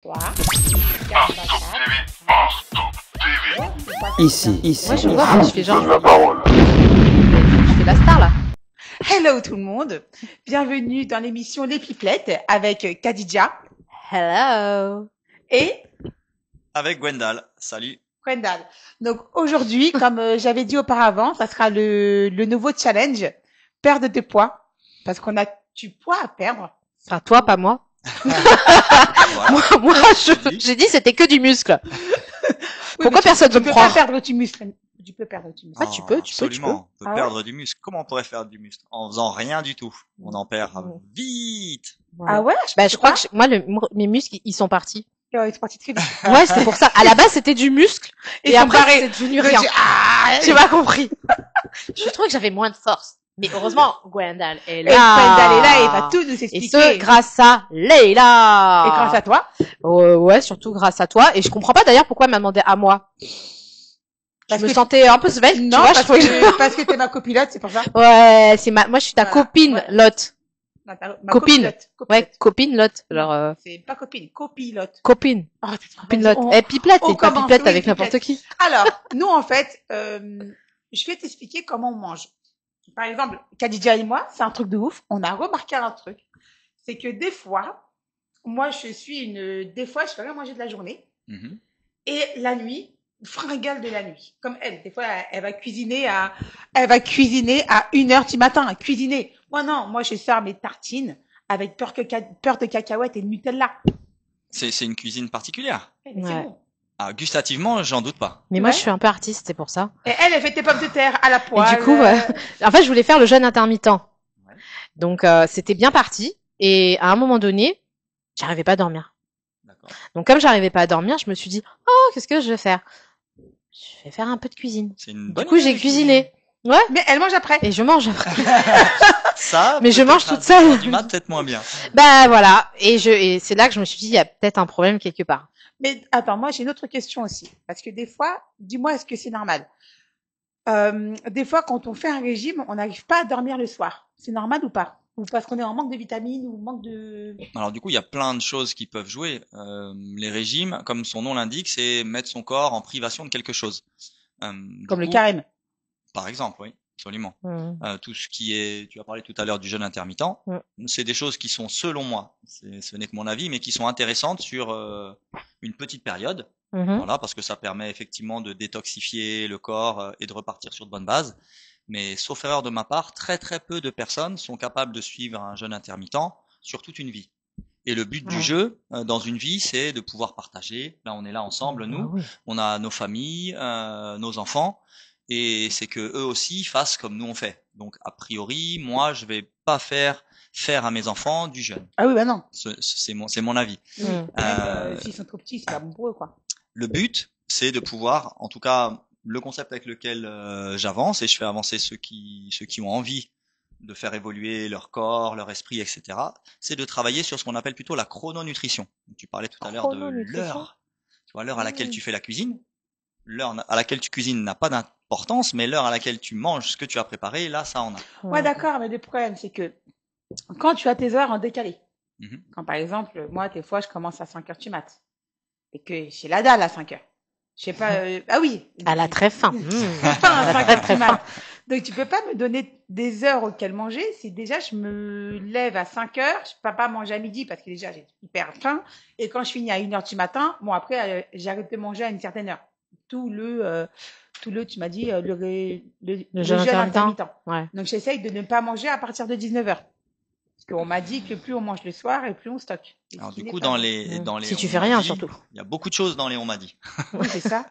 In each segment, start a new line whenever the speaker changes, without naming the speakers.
3,
Ici.
Moi, je vois, je fais genre, je fais la star, là.
Hello tout le monde, bienvenue dans l'émission Les Pipelettes avec Khadija
Hello.
et
Avec Gwendal. Salut.
Gwendal. Donc aujourd'hui, comme j'avais dit auparavant, ça sera le nouveau challenge, perdre de poids, parce qu'on a du poids à perdre.
Enfin, toi, pas moi.
Voilà.
Moi, j'ai dit c'était que du muscle. Pourquoi personne ne me
Tu peux
croit
pas perdre du muscle. Tu peux perdre du muscle.
Ah, tu peux.
Absolument. On peut
Ah ouais
perdre du muscle. Comment on pourrait faire du muscle? En faisant rien du tout. On en perd vite.
Ah ouais?
Bah, je crois que moi, mes muscles, ils sont partis.
Ouais, c'est parti très vite.
Ouais, c'est pour ça. À la base, c'était du muscle.
Ils
Et
sont
après,
barrés.
c'est devenu rien. J'ai pas compris. Je trouvais que j'avais moins de force. Mais heureusement, Gwendal est
Et
là.
Gwendal est là et il va tout nous
Et
expliquer.
ce, grâce à Leila.
Et grâce à toi.
Ouais, surtout grâce à toi. Et je comprends pas d'ailleurs pourquoi elle m'a demandé à moi.
Parce
Je me
que-
sentais un peu svelte,
Non,
tu vois.
parce que t'es ma copilote, c'est pour ça.
Ouais, moi je suis ta
Voilà.
copine,
Ouais.
Lot.
Ma
Copine.
copilote.
Ouais, copine, Lot. Alors,
C'est pas copine, copilote.
copine.
Oh,
Copine, Lot.
on-
Eh, pipelette,
on
t'es pas
commence,
pipelette
oui,
avec
pipelette.
n'importe qui.
Alors, nous, en fait, je vais t'expliquer comment on mange. Par exemple, Khadija et moi, c'est un truc de ouf. On a remarqué un truc. C'est que des fois, moi, des fois, je fais rien manger de la journée.
Mhm.
Et la nuit, fringale de la nuit. Comme elle. Des fois, elle va cuisiner à 1h du matin. Cuisiner. Moi, non. Moi, je sers mes tartines avec beurre de cacahuètes et de Nutella.
C'est une cuisine particulière.
Eh, mais
Ouais.
c'est bon.
Ah, gustativement, j'en doute pas.
Mais moi,
Ouais.
je suis un peu artiste, c'est pour ça.
Et elle fait tes pommes de terre à la poêle.
Et du coup, en fait, je voulais faire le jeûne intermittent.
Ouais.
Donc, c'était bien parti. Et à un moment donné, j'arrivais pas à dormir.
D'accord.
Donc, comme j'arrivais pas à dormir, je me suis dit, oh, qu'est-ce que je vais faire? Je vais faire un peu de cuisine.
C'est une
Du
bonne
coup,
idée,
j'ai
la
cuisiné. Ouais.
Mais elle mange après.
Et je mange après.
cuisine. Ça,
Mais je
peut-être
mange
à
toute seule.
2 heures du mat, peut-être moins bien.
Bah voilà, et c'est là que je me suis dit il y a peut-être un problème quelque part.
Mais attends, moi j'ai une autre question aussi. Parce que des fois, dis-moi, est-ce que c'est normal des fois, quand on fait un régime, on n'arrive pas à dormir le soir. C'est normal ou pas? Ou parce qu'on est en manque de vitamines ou manque de...
Alors du coup, il y a plein de choses qui peuvent jouer. Les régimes, comme son nom l'indique, c'est mettre son corps en privation de quelque chose. Du
Comme le
coup,
carême.
Par exemple, oui, absolument.
Mm.
Tout ce qui est, tu as parlé tout à l'heure du jeûne intermittent, c'est des choses qui sont, selon moi, ce n'est que mon avis, mais qui sont intéressantes sur une petite période,
Mhm.
voilà, parce que ça permet effectivement de détoxifier le corps et de repartir sur de bonnes bases. Mais sauf erreur de ma part, très très peu de personnes sont capables de suivre un jeûne intermittent sur toute une vie. Et le but du jeu dans une vie, c'est de pouvoir partager. Là, on est là ensemble, nous,
Ah oui.
on a nos familles, nos enfants. Et c'est que eux aussi fassent comme nous on fait. Donc a priori, moi je vais pas faire à mes enfants du jeûne.
Ah oui, bah non.
C'est mon avis.
Mm.
S'ils sont trop petits, c'est pas bon pour eux, quoi.
Le but, c'est de pouvoir, en tout cas, le concept avec lequel j'avance et je fais avancer ceux qui ont envie de faire évoluer leur corps, leur esprit, etc. C'est de travailler sur ce qu'on appelle plutôt la chrononutrition. Tu parlais tout à l'heure de
Chrononutrition.
l'heure. Tu vois, l'heure à laquelle tu fais la cuisine. L'heure à laquelle tu cuisines n'a pas d'importance, mais l'heure à laquelle tu manges ce que tu as préparé, là, ça en a.
Ouais, d'accord, mais le problème, c'est que quand tu as tes heures en décalé,
Mhm.
quand par exemple, moi, des fois, je commence à 5h du mat, et que j'ai la dalle à 5h. Je sais pas, ah oui.
Elle a très faim.
Pas à 5h
Très
du mat. Donc, tu peux pas me donner des heures auxquelles manger si déjà je me lève à 5h, je peux pas manger à midi parce que déjà j'ai hyper faim, et quand je finis à 1h du matin, bon, après, j'arrête de manger à une certaine heure. Tu m'as dit, le
jeûne
jeûne
intermittent.
intermittent.
Ouais.
Donc, j'essaye de ne pas manger à partir de 19h. Parce qu'on m'a dit que plus on mange le soir et plus on stocke. Et
Alors
ce qui
du
n'est
coup,
pas
dans
vrai.
les
Si tu
on
fais
m'a
rien,
dit,
surtout.
il y a beaucoup de choses dans les on m'a dit.
Oui, c'est ça.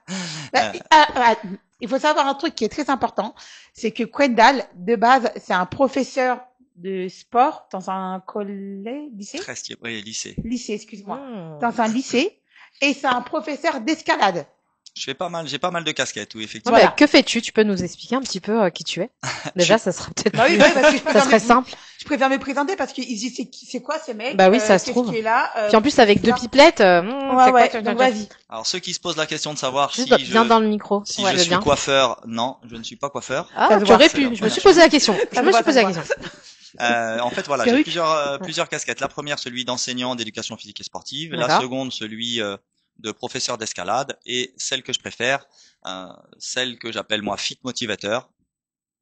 Il faut savoir un truc qui est très important, c'est que Gwendal, de base, c'est un professeur de sport dans un collège, lycée?
Oui, lycée.
Lycée, excuse-moi.
Mm.
Dans un lycée. Et c'est un professeur d'escalade.
J'ai pas mal de casquettes, oui,
Ouais,
effectivement.
Voilà.
bah, que fais-tu? Tu peux nous expliquer un petit peu qui tu es? Déjà, ça sera peut-être
Bah oui, parce que je
ça serait simple.
préfère me présenter parce qu'ils disent c'est quoi ces mecs?
Bah oui, ça se
qu'est-ce
trouve.
qui est là?
Puis en plus, avec deux pipelettes,
Ouais, ouais, donc vas-y.
Alors ceux qui se posent la question de savoir
Juste
si
bien dans le micro.
si
Ouais,
je
veux
suis
bien.
coiffeur, non, je ne suis pas coiffeur.
Ah,
Ça se
tu
voit,
aurais
ça
pu.
se
Je me
voit.
suis posé la question. Je
Ça
me
se voit,
suis posé
ça
la
se
question.
En fait, voilà,
C'est
j'ai
vrai
plusieurs casquettes. La première, celui d'enseignant d'éducation physique et sportive. La
D'accord.
seconde, celui de professeur d'escalade. Et celle que je préfère, celle que j'appelle moi fit motivateur.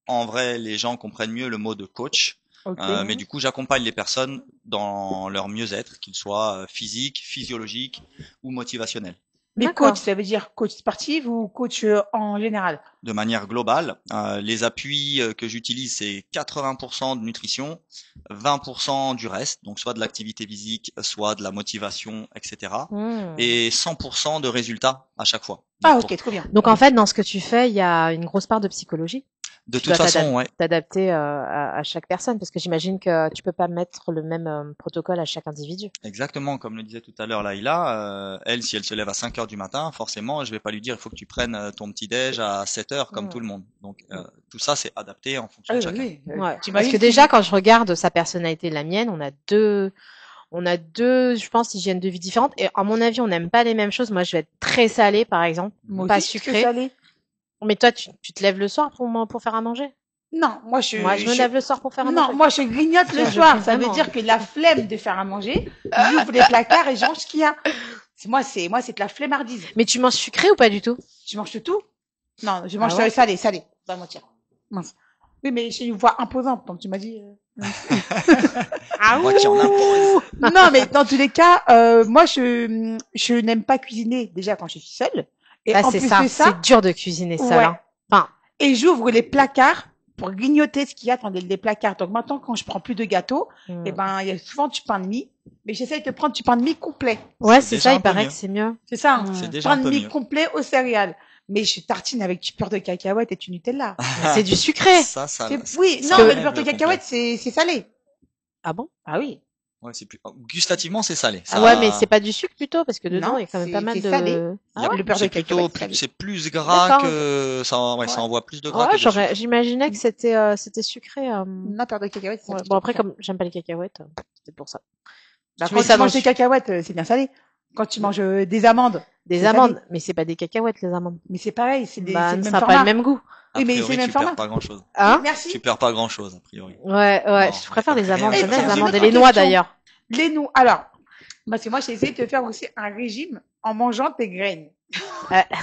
En vrai, les gens comprennent mieux le mot de coach.
Ok.
Mais du coup, j'accompagne les personnes dans leur mieux-être, qu'ils soient physique, physiologique ou motivationnel.
Mais
D'accord.
coach, ça veut dire coach sportif ou coach en général?
De manière globale, les appuis que j'utilise, c'est 80% de nutrition, 20% du reste, donc soit de l'activité physique, soit de la motivation, etc. Et 100% de résultats à chaque fois. Donc,
Ah,
pour-
ok, trop bien.
Donc en fait, dans ce que tu fais, il y a une grosse part de psychologie.
de
Tu
toute
dois
façon, ouais.
t'adapter à chaque personne, parce que j'imagine que tu peux pas mettre le même protocole à chaque individu.
Exactement, comme le disait tout à l'heure Laïla, elle, si elle se lève à 5 heures du matin, forcément, je vais pas lui dire il faut que tu prennes ton petit déj à 7 heures comme tout le monde. Donc tout ça, c'est adapté en fonction
Ah
de
oui,
chacun.
oui.
Ouais. Parce
T'imagines
que
si-
déjà, quand je regarde sa personnalité et la mienne, on a deux, je pense, hygiènes de vie différentes. Et à mon avis, on n'aime pas les mêmes choses. Moi, je vais être très salée, par exemple,
Moi
pas
aussi, je suis
sucrée.
salée.
Mais toi, tu te lèves le soir pour faire à manger.
Non,
Moi, je me lève le soir pour faire à
Non,
manger.
moi je grignote le
Je
soir.
fais
Ça veut
vraiment.
dire que la flemme de faire à manger, j'ouvre les placards et je mange ce qu'il y a. C'est de la flemmardise.
Mais tu manges sucré ou pas du tout?
Je mange tout. Non, je mange
Ah ouais
salé. Pas mentir. Mince. Oui, mais j'ai une voix imposante, donc tu m'as dit. Ah
Moi qui en impose.
Non, mais dans tous les cas, moi je n'aime pas cuisiner déjà quand je suis seule. Et
Bah,
en
c'est
plus
ça.
de ça,
C'est dur de cuisiner seul.
ouais.
Hein. Enfin,
Et j'ouvre les placards pour grignoter ce qu'il y a dans les placards. Donc maintenant, quand je prends plus de gâteaux, eh ben, il y a souvent du pain de mie, mais j'essaye de prendre du pain de mie complet.
ouais,
C'est
c'est
déjà
ça.
un
Il
peu
paraît
mieux.
que c'est mieux.
C'est ça, hein.
C'est déjà
Pain
un
de
peu
mie
mieux.
complet aux céréales. Mais je tartine avec du beurre de cacahuète et du Nutella.
C'est du sucré.
Ça,
Oui,
ça
non, mais le
enlève
beurre de
le
cacahuète,
complet.
c'est salé.
Ah bon?
Ah oui.
Ouais, c'est plus gustativement, c'est salé.
Ah
Ça,
ouais, mais c'est pas du sucre plutôt, parce que dedans,
Non,
il y a quand même pas
c'est
mal de.
salé.
il y a-
Le beurre de
c'est plutôt
cacahuète salé.
c'est plus gras
D'accord,
que ça, ouais, ça envoie plus de gras
Ouais,
que de sucre.
j'imaginais que c'était sucré.
Non, beurre de cacahuète, c'est
Ouais.
salé.
Bon après, comme j'aime pas les cacahuètes, c'est pour ça.
Bah,
Tu
quand
mets ça
tu
dans
manges
le
des cacahuètes, c'est bien salé. Quand tu manges des amandes,
des
c'est
amandes,
salé.
mais c'est pas des cacahuètes les amandes.
Mais c'est pareil, c'est
Bah,
le même
ça n'a pas
format.
le même goût.
A
Oui, mais
priori,
c'est le même
tu perds
format.
pas grand chose.
Hein?
Merci.
Tu perds pas grand chose, a priori.
Ouais,
Non,
je préfère
y a
les
rien
amandes.
qui
J'aime bien les
change.
amandes et
Une autre
les noix
question.
d'ailleurs.
Les noix. Alors, parce que moi, j'ai essayé de faire aussi un régime en mangeant des graines.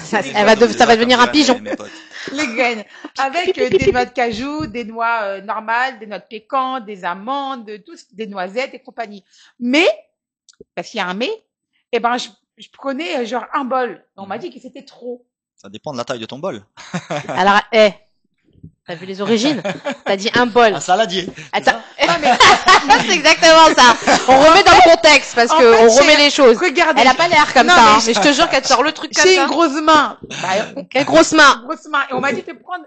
Ça va devenir un pigeon.
Mes potes.
Les graines. Avec des noix de cajou, des noix normales, des noix de pécan, des amandes, des noisettes et compagnie. Mais, parce qu'il y a un mais, eh ben, je prenais genre un bol. On m'a dit que c'était trop.
Ça dépend de la taille de ton bol.
Alors, t'as vu les origines? T'as dit un bol.
Un saladier. c'est
Attends.
ça
Non, mais,
C'est exactement ça. On remet dans le contexte parce
En
que
fait,
on remet les choses.
regardez.
Elle a pas l'air comme
Non,
ça,
mais
hein, mais je te jure qu'elle te sort le truc comme
J'ai
ça.
une grosse main. Bah,
Quelle grosse main.
grosse main. Et on m'a dit de prendre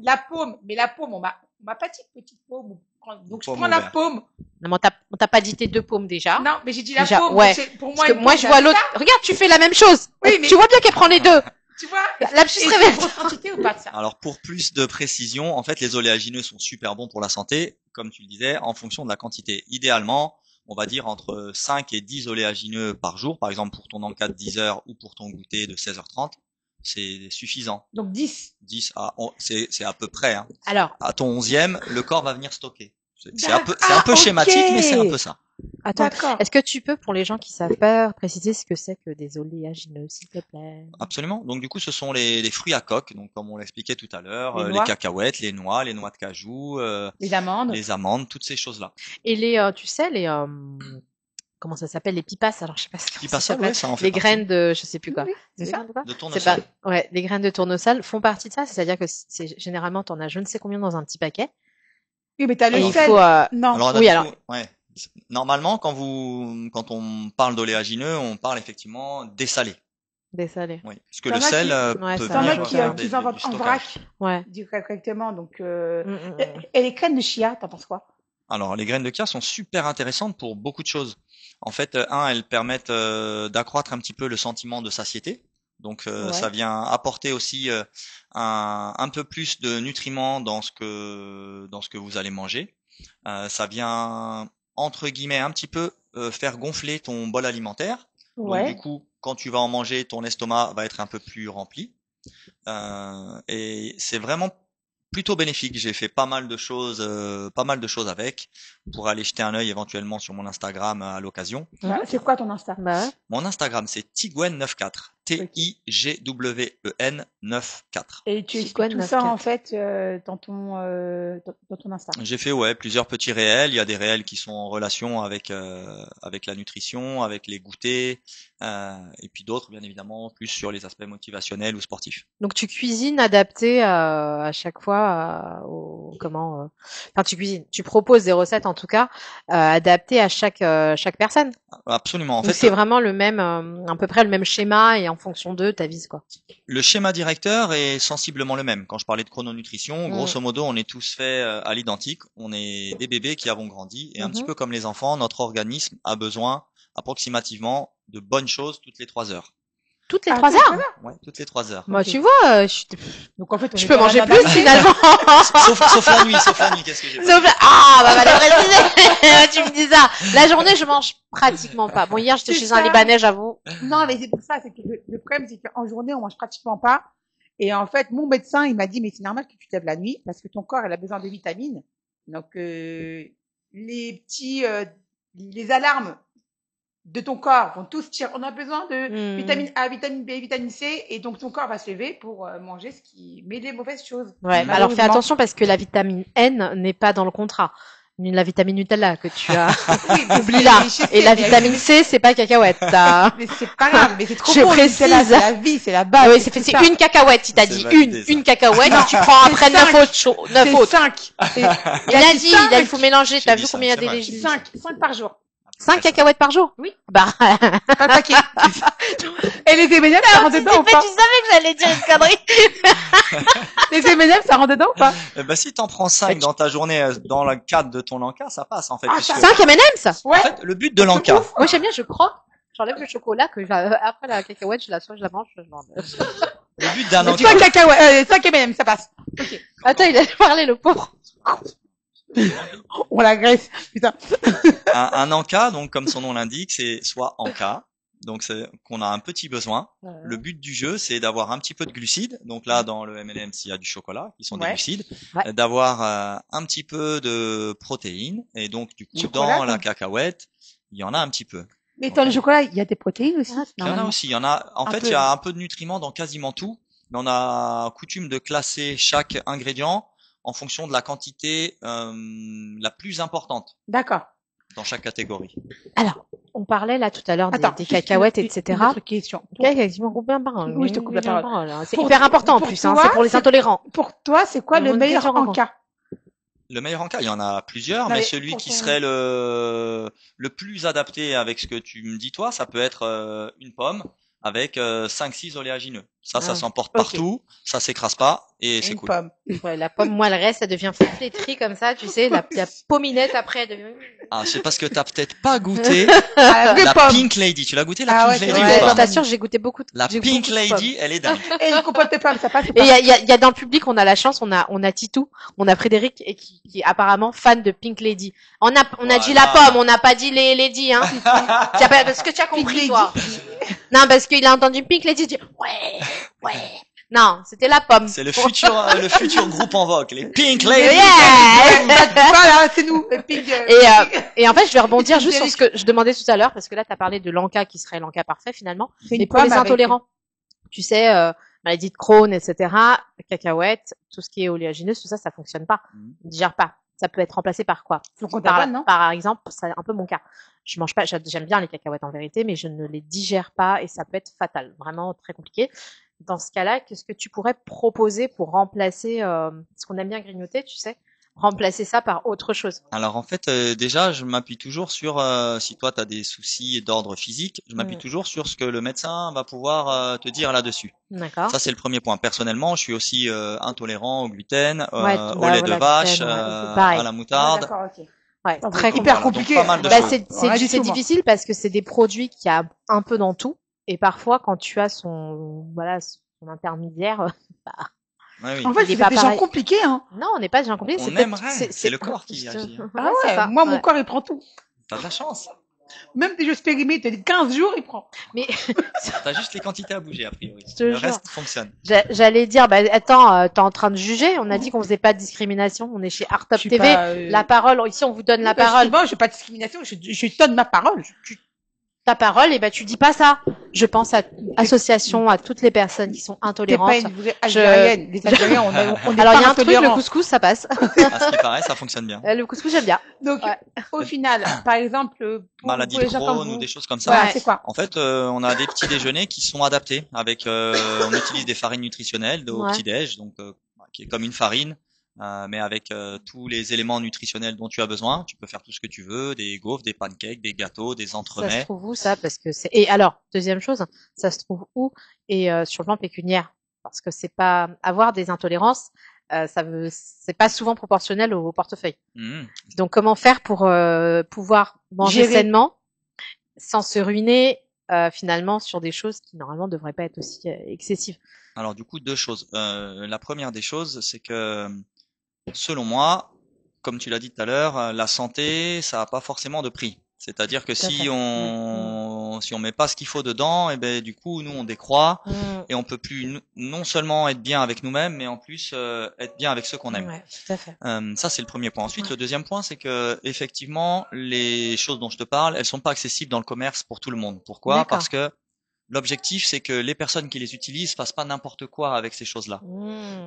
la paume. Mais la paume, on m'a pas dit petite paume. Donc, je
Paume
prends la
ouverte.
paume.
Non, mais on t'a pas dit tes deux paumes déjà.
Non, mais j'ai dit la
Déjà,
paume.
ouais.
Donc, pour moi,
Parce que
une
moi,
paume,
je vois
c'est
l'autre.
ça.
Regarde, tu fais la même chose.
Oui, mais-
Tu vois bien qu'elle prend les deux.
Tu vois?
La petite
Et
réveille.
c'est une grosse quantité ou pas de ça?
Alors pour plus de précision, en fait, les oléagineux sont super bons pour la santé, comme tu le disais, en fonction de la quantité. Idéalement, on va dire entre 5 et 10 oléagineux par jour, par exemple pour ton encas de 10 heures ou pour ton goûter de 16h30, c'est suffisant.
Donc, 10.
10 c'est à peu près. Hein.
Alors,
À ton 11e, le corps va venir stocker. C'est un peu
Ah, ok.
schématique, mais c'est un peu ça.
attends.
D'accord.
Est-ce que tu peux, pour les gens qui savent pas, préciser ce que c'est que des oléagineux, s'il te plaît?
Absolument. Donc du coup, ce sont les fruits à coque, donc comme on l'expliquait tout à l'heure,
Les
les
noix.
cacahuètes, les noix de cajou,
Les amandes.
les amandes, toutes ces choses-là.
Et tu sais, comment ça s'appelle? Les pipas, alors je sais pas ce que
Pipas,
ça s'appelle.
ouais, ça en fait
Les
partie.
graines de, je sais plus quoi.
Oui, c'est
Les
ça.
graines de quoi?
De
C'est
tournesol.
pas, ouais, les graines de tournesol font partie de ça, c'est-à-dire que généralement, t'en as je ne sais combien dans un petit paquet.
Oui, mais t'as
Et
le
il
sel.
faut,
Non.
Alors,
Oui, alors.
ouais. Normalement, quand on parle d'oléagineux, on parle effectivement des salés.
Dessalé.
Oui. Parce que
T'en
le
as
sel
qui-
Ouais,
peut
ça
T'en
va,
as
venir
je
qui,
vois.
faire
qui
du
en vendent en
stockage.
vrac,
Ouais.
correctement. Donc,
Mm.
et les graines de chia, t'en penses quoi?
Alors, les graines de chia sont super intéressantes pour beaucoup de choses. En fait, elles permettent d'accroître un petit peu le sentiment de satiété. Donc,
Ouais.
ça vient apporter aussi un peu plus de nutriments dans ce que vous allez manger. Ça vient entre guillemets un petit peu faire gonfler ton bol alimentaire. Donc,
Ouais.
du coup, quand tu vas en manger, ton estomac va être un peu plus rempli. Et c'est vraiment plutôt bénéfique. J'ai fait pas mal de choses avec. Pour aller jeter un œil éventuellement sur mon Instagram à l'occasion.
Bah, c'est quoi ton Insta?
Bah ouais.
Mon Instagram, c'est Tigwen94. Tigwen 94.
Et tu
C'est quoi,
expliques tout ça
9-4?
en fait dans ton Insta.
J'ai fait plusieurs petits réels. Il y a des réels qui sont en relation avec la nutrition, avec les goûters, et puis d'autres bien évidemment plus sur les aspects motivationnels ou sportifs.
Donc tu cuisines adapté à chaque fois enfin tu cuisines, tu proposes des recettes en tout cas adaptées à chaque personne.
Absolument. En
Donc
fait,
c'est vraiment le même à peu près le même schéma et en fonction d'eux t'avises quoi.
le schéma directeur est sensiblement le même. Quand je parlais de chrononutrition, grosso modo, on est tous faits à l'identique. On est des bébés qui avons grandi et un petit peu comme les enfants, notre organisme a besoin approximativement de bonnes choses toutes les 3 heures.
Toutes les
Ah,
3
toutes les
heures.
3 heures.
Ouais, toutes les 3 heures.
Moi
Ok.
tu vois,
Donc en fait, on
je
est
peux
pas
manger
la
plus
même-
finalement.
Sauf la nuit, qu'est-ce que j'ai
Sauf là, ah, bah, préciser. Tu me dis ça. La journée, je mange pratiquement pas. Bon, hier, j'étais
C'est
chez
ça.
un Libanais, j'avoue.
Non, mais c'est pour ça, c'est que le problème, c'est qu'en journée, on mange pratiquement pas. Et en fait, mon médecin, il m'a dit, mais c'est normal que tu te lèves la nuit parce que ton corps, il a besoin de vitamines. Donc, les alarmes de ton corps vont tous tirer. On a besoin de vitamine A, vitamine B, vitamine C, et donc ton corps va se lever pour manger ce qui met des mauvaises choses.
Ouais, mais alors fais attention parce que la vitamine N n'est pas dans le contrat. La vitamine Nutella que tu as.
Oui, mais
Oublie-la.
je sais,
Et la
mais-
vitamine C, c'est pas cacahuète.
Mais c'est pas grave, mais c'est trop
Je
bon.
précise.
C'est la vie, c'est la
Ah
base.
oui, c'est
ça.
une cacahuète, il t'a
C'est
dit.
validé, ça.
Une cacahuète,
Non,
et tu prends
c'est
après 9
cinq.
autres. 9
C'est
autres.
5.
Il a dit, il faut mélanger. T'as
J'ai
vu
dit
combien il y a
cinq, c'est vrai.
d'éligibles?
5 par jour.
5 cacahuètes par jour?
Oui.
Bah,
Pas le paquet. Et les M&M's, ça rentre dedans ou
mais
pas?
tu savais que j'allais dire une connerie.
Les M&M's, ça rentre dedans ou pas?
Eh ben, si t'en prends 5 dans ta journée, dans le cadre de ton encas, ça passe, en fait.
Ah,
puisque,
5 M&M's?
Ouais.
en fait, le but de l'encas,
Moi, j'aime bien, je croque. J'enlève le chocolat, après la cacahuète, je la mange, je mange.
le but d'un
Mais
encas,
5 cacahuètes, 5 M&M's, ça passe. Ok.
Attends, il a parlé, le pauvre.
On l'agresse. Putain.
un encas, donc, comme son nom l'indique, c'est soit encas. Donc, c'est qu'on a un petit besoin. Le but du jeu, c'est d'avoir un petit peu de glucides. Donc là, dans le M&M's, il y a du chocolat, qui sont des
Ouais.
glucides.
Ouais.
D'avoir un petit peu de protéines. Et donc, du coup,
Chocolat,
dans la
quoi.
cacahuète, il y en a un petit peu.
Mais dans le chocolat, il y a des protéines aussi.
Ah,
Il y en a
normalement.
aussi. Il y en a, en
Un
fait,
peu.
il y a un peu de nutriments dans quasiment tout. Mais on a coutume de classer chaque ingrédient en fonction de la quantité la plus importante
D'accord.
dans chaque catégorie.
Alors, on parlait là tout à l'heure
Attends.
des cacahuètes,
une
etc.
autre question.
Ok, effectivement, coupe bien parole.
Oui, je te coupe la parole.
C'est
Pour-
hyper important en
pour
plus, hein,
toi,
c'est pour les
c'est-
intolérants.
Pour toi, c'est quoi le
Une
meilleur
question encore.
encas?
Le meilleur encas, il y en a plusieurs,
Non,
mais
mais
celui
pour
qui
ton-
serait le plus adapté avec ce que tu me dis toi, ça peut être une pomme avec 5-6 oléagineux. Ça
Ah,
s'emporte
ok.
partout, ça s'écrase pas et c'est
Une
cool.
pomme.
Ouais, la pomme, moi, le reste, ça devient flétrie comme ça, tu sais, la pominette après, elle devient...
Ah, c'est parce que t'as peut-être pas goûté
Ah, la vraie
la
pomme.
Pink Lady. Tu l'as goûté la
Ah
Pink
ouais, c'est
Lady
vrai,
ou
Ouais,
pas
je t'assure, j'ai goûté beaucoup de
La
j'ai
Pink
beaucoup de pommes.
Lady, elle est dingue.
Et une compote de pommes, ça passe ou
Et
pas?
il y a dans le public, on a la chance, on a Titou, on a Frédéric et qui est apparemment fan de Pink Lady. On a dit la
Voilà.
pomme, on n'a pas dit les lady, hein. Parce que tu as compris,
Lady.
toi. Non, parce qu'il a entendu Pink Lady, il dit ouais. Non, c'était la pomme.
C'est le futur groupe en vogue, les Pink Lady.
Yeah.
Voilà, c'est nous. le Pink,
Et en fait, je vais rebondir juste sur ce que je demandais tout à l'heure, parce que là, tu as parlé de l'encas qui serait l'encas parfait finalement.
c'est une
Mais pour
pomme
les
avec-
intolérants, tu sais, maladie de Crohn, etc., cacahuètes, tout ce qui est oléagineux, tout ça, ça fonctionne pas.
Mhm.
On digère pas. Ça peut être remplacé par quoi?
Flocon
Par,
d'avoine, non?
par exemple, c'est un peu mon cas. Je mange pas, j'aime bien les cacahuètes en vérité, mais je ne les digère pas et ça peut être fatal. Vraiment très compliqué. Dans ce cas-là, qu'est-ce que tu pourrais proposer pour remplacer, ce qu'on aime bien grignoter, tu sais, remplacer ça par autre chose?
Alors en fait, déjà, je m'appuie toujours sur, si toi tu as des soucis d'ordre physique, je m'appuie toujours sur ce que le médecin va pouvoir te dire là-dessus.
D'accord.
Ça, c'est le premier point. Personnellement, je suis aussi intolérant au gluten,
Ouais,
au
bah
lait de
voilà,
vache,
gluten, ouais, c'est pareil.
à la
Ah,
moutarde.
d'accord, ok.
Ouais,
Attends,
très
hyper
compliqué.
Donc,
compliqué.
pas mal de
Bah,
choses.
Rien du
c'est
tout, moi.
difficile parce que c'est des produits qu'il y a un peu dans tout. Et parfois, quand tu as son intermédiaire,
Ouais, oui.
En fait,
Il est
c'est
pas
des gens
pareil.
compliqués, hein.
non, on n'est pas des gens compliqués.
On
c'est peut-être-
aimerait, c'est le corps qui agit, hein.
Ah
c'est
ouais,
ça.
moi, mon
Ouais.
corps, il prend tout.
T'as de la chance.
Même si je périmé, te dis 15 jours, il prend.
Mais
T'as juste les quantités à bouger, a priori.
je te
Le
jure.
reste fonctionne.
J'allais dire, bah, attends, t'es en train de juger. On a dit qu'on faisait pas de discrimination. On est chez Art
Je
Top
suis
TV.
pas,
La parole, ici, on vous donne la parole.
Justement, je fais pas de discrimination, je donne ma parole.
Ta parole, et ben, tu dis pas ça. Je pense à association, à toutes les personnes qui sont
T'es pas
intolérantes.
une vraie Algérienne. Les Algériens, on est
Alors, il y
pas
a un truc, le
intolérants.
couscous, ça passe.
À ce qui paraît, ça fonctionne bien.
Le couscous, j'aime bien.
Donc,
Ouais.
au final, par exemple,
Maladie
pour
de
les gens comme
Crohn ou
vous,
des choses comme ça.
voilà,
Ouais.
c'est quoi?
En fait, on a des petits déjeuners qui sont adaptés avec, on utilise des farines nutritionnelles au
Ouais.
petit-déj, donc qui est comme une farine, mais avec tous les éléments nutritionnels dont tu as besoin. Tu peux faire tout ce que tu veux, des gaufres, des pancakes, des gâteaux, des
Ça se
entremets.
trouve où, ça? Parce que c'est, et alors, deuxième chose, ça se trouve où? Et, sur le plan pécuniaire. Parce que c'est pas, avoir des intolérances, c'est pas souvent proportionnel au portefeuille.
Mhm.
Donc, comment faire pour pouvoir manger
Gérer.
sainement sans se ruiner finalement sur des choses qui normalement devraient pas être aussi excessives.
Alors du coup, deux choses. La première des choses, c'est que selon moi, comme tu l'as dit tout à l'heure, la santé, ça n'a pas forcément de prix. C'est-à-dire que
Tout à
si
fait.
on met pas ce qu'il faut dedans, et ben du coup nous on décroît et on peut plus non seulement être bien avec nous-mêmes, mais en plus être bien avec ceux qu'on aime.
Ouais, tout à fait.
Ça c'est le premier point. Ensuite,
Ouais.
le deuxième point, c'est que effectivement les choses dont je te parle, elles sont pas accessibles dans le commerce pour tout le monde. Pourquoi?
D'accord.
Parce que l'objectif, c'est que les personnes qui les utilisent fassent pas n'importe quoi avec ces choses-là.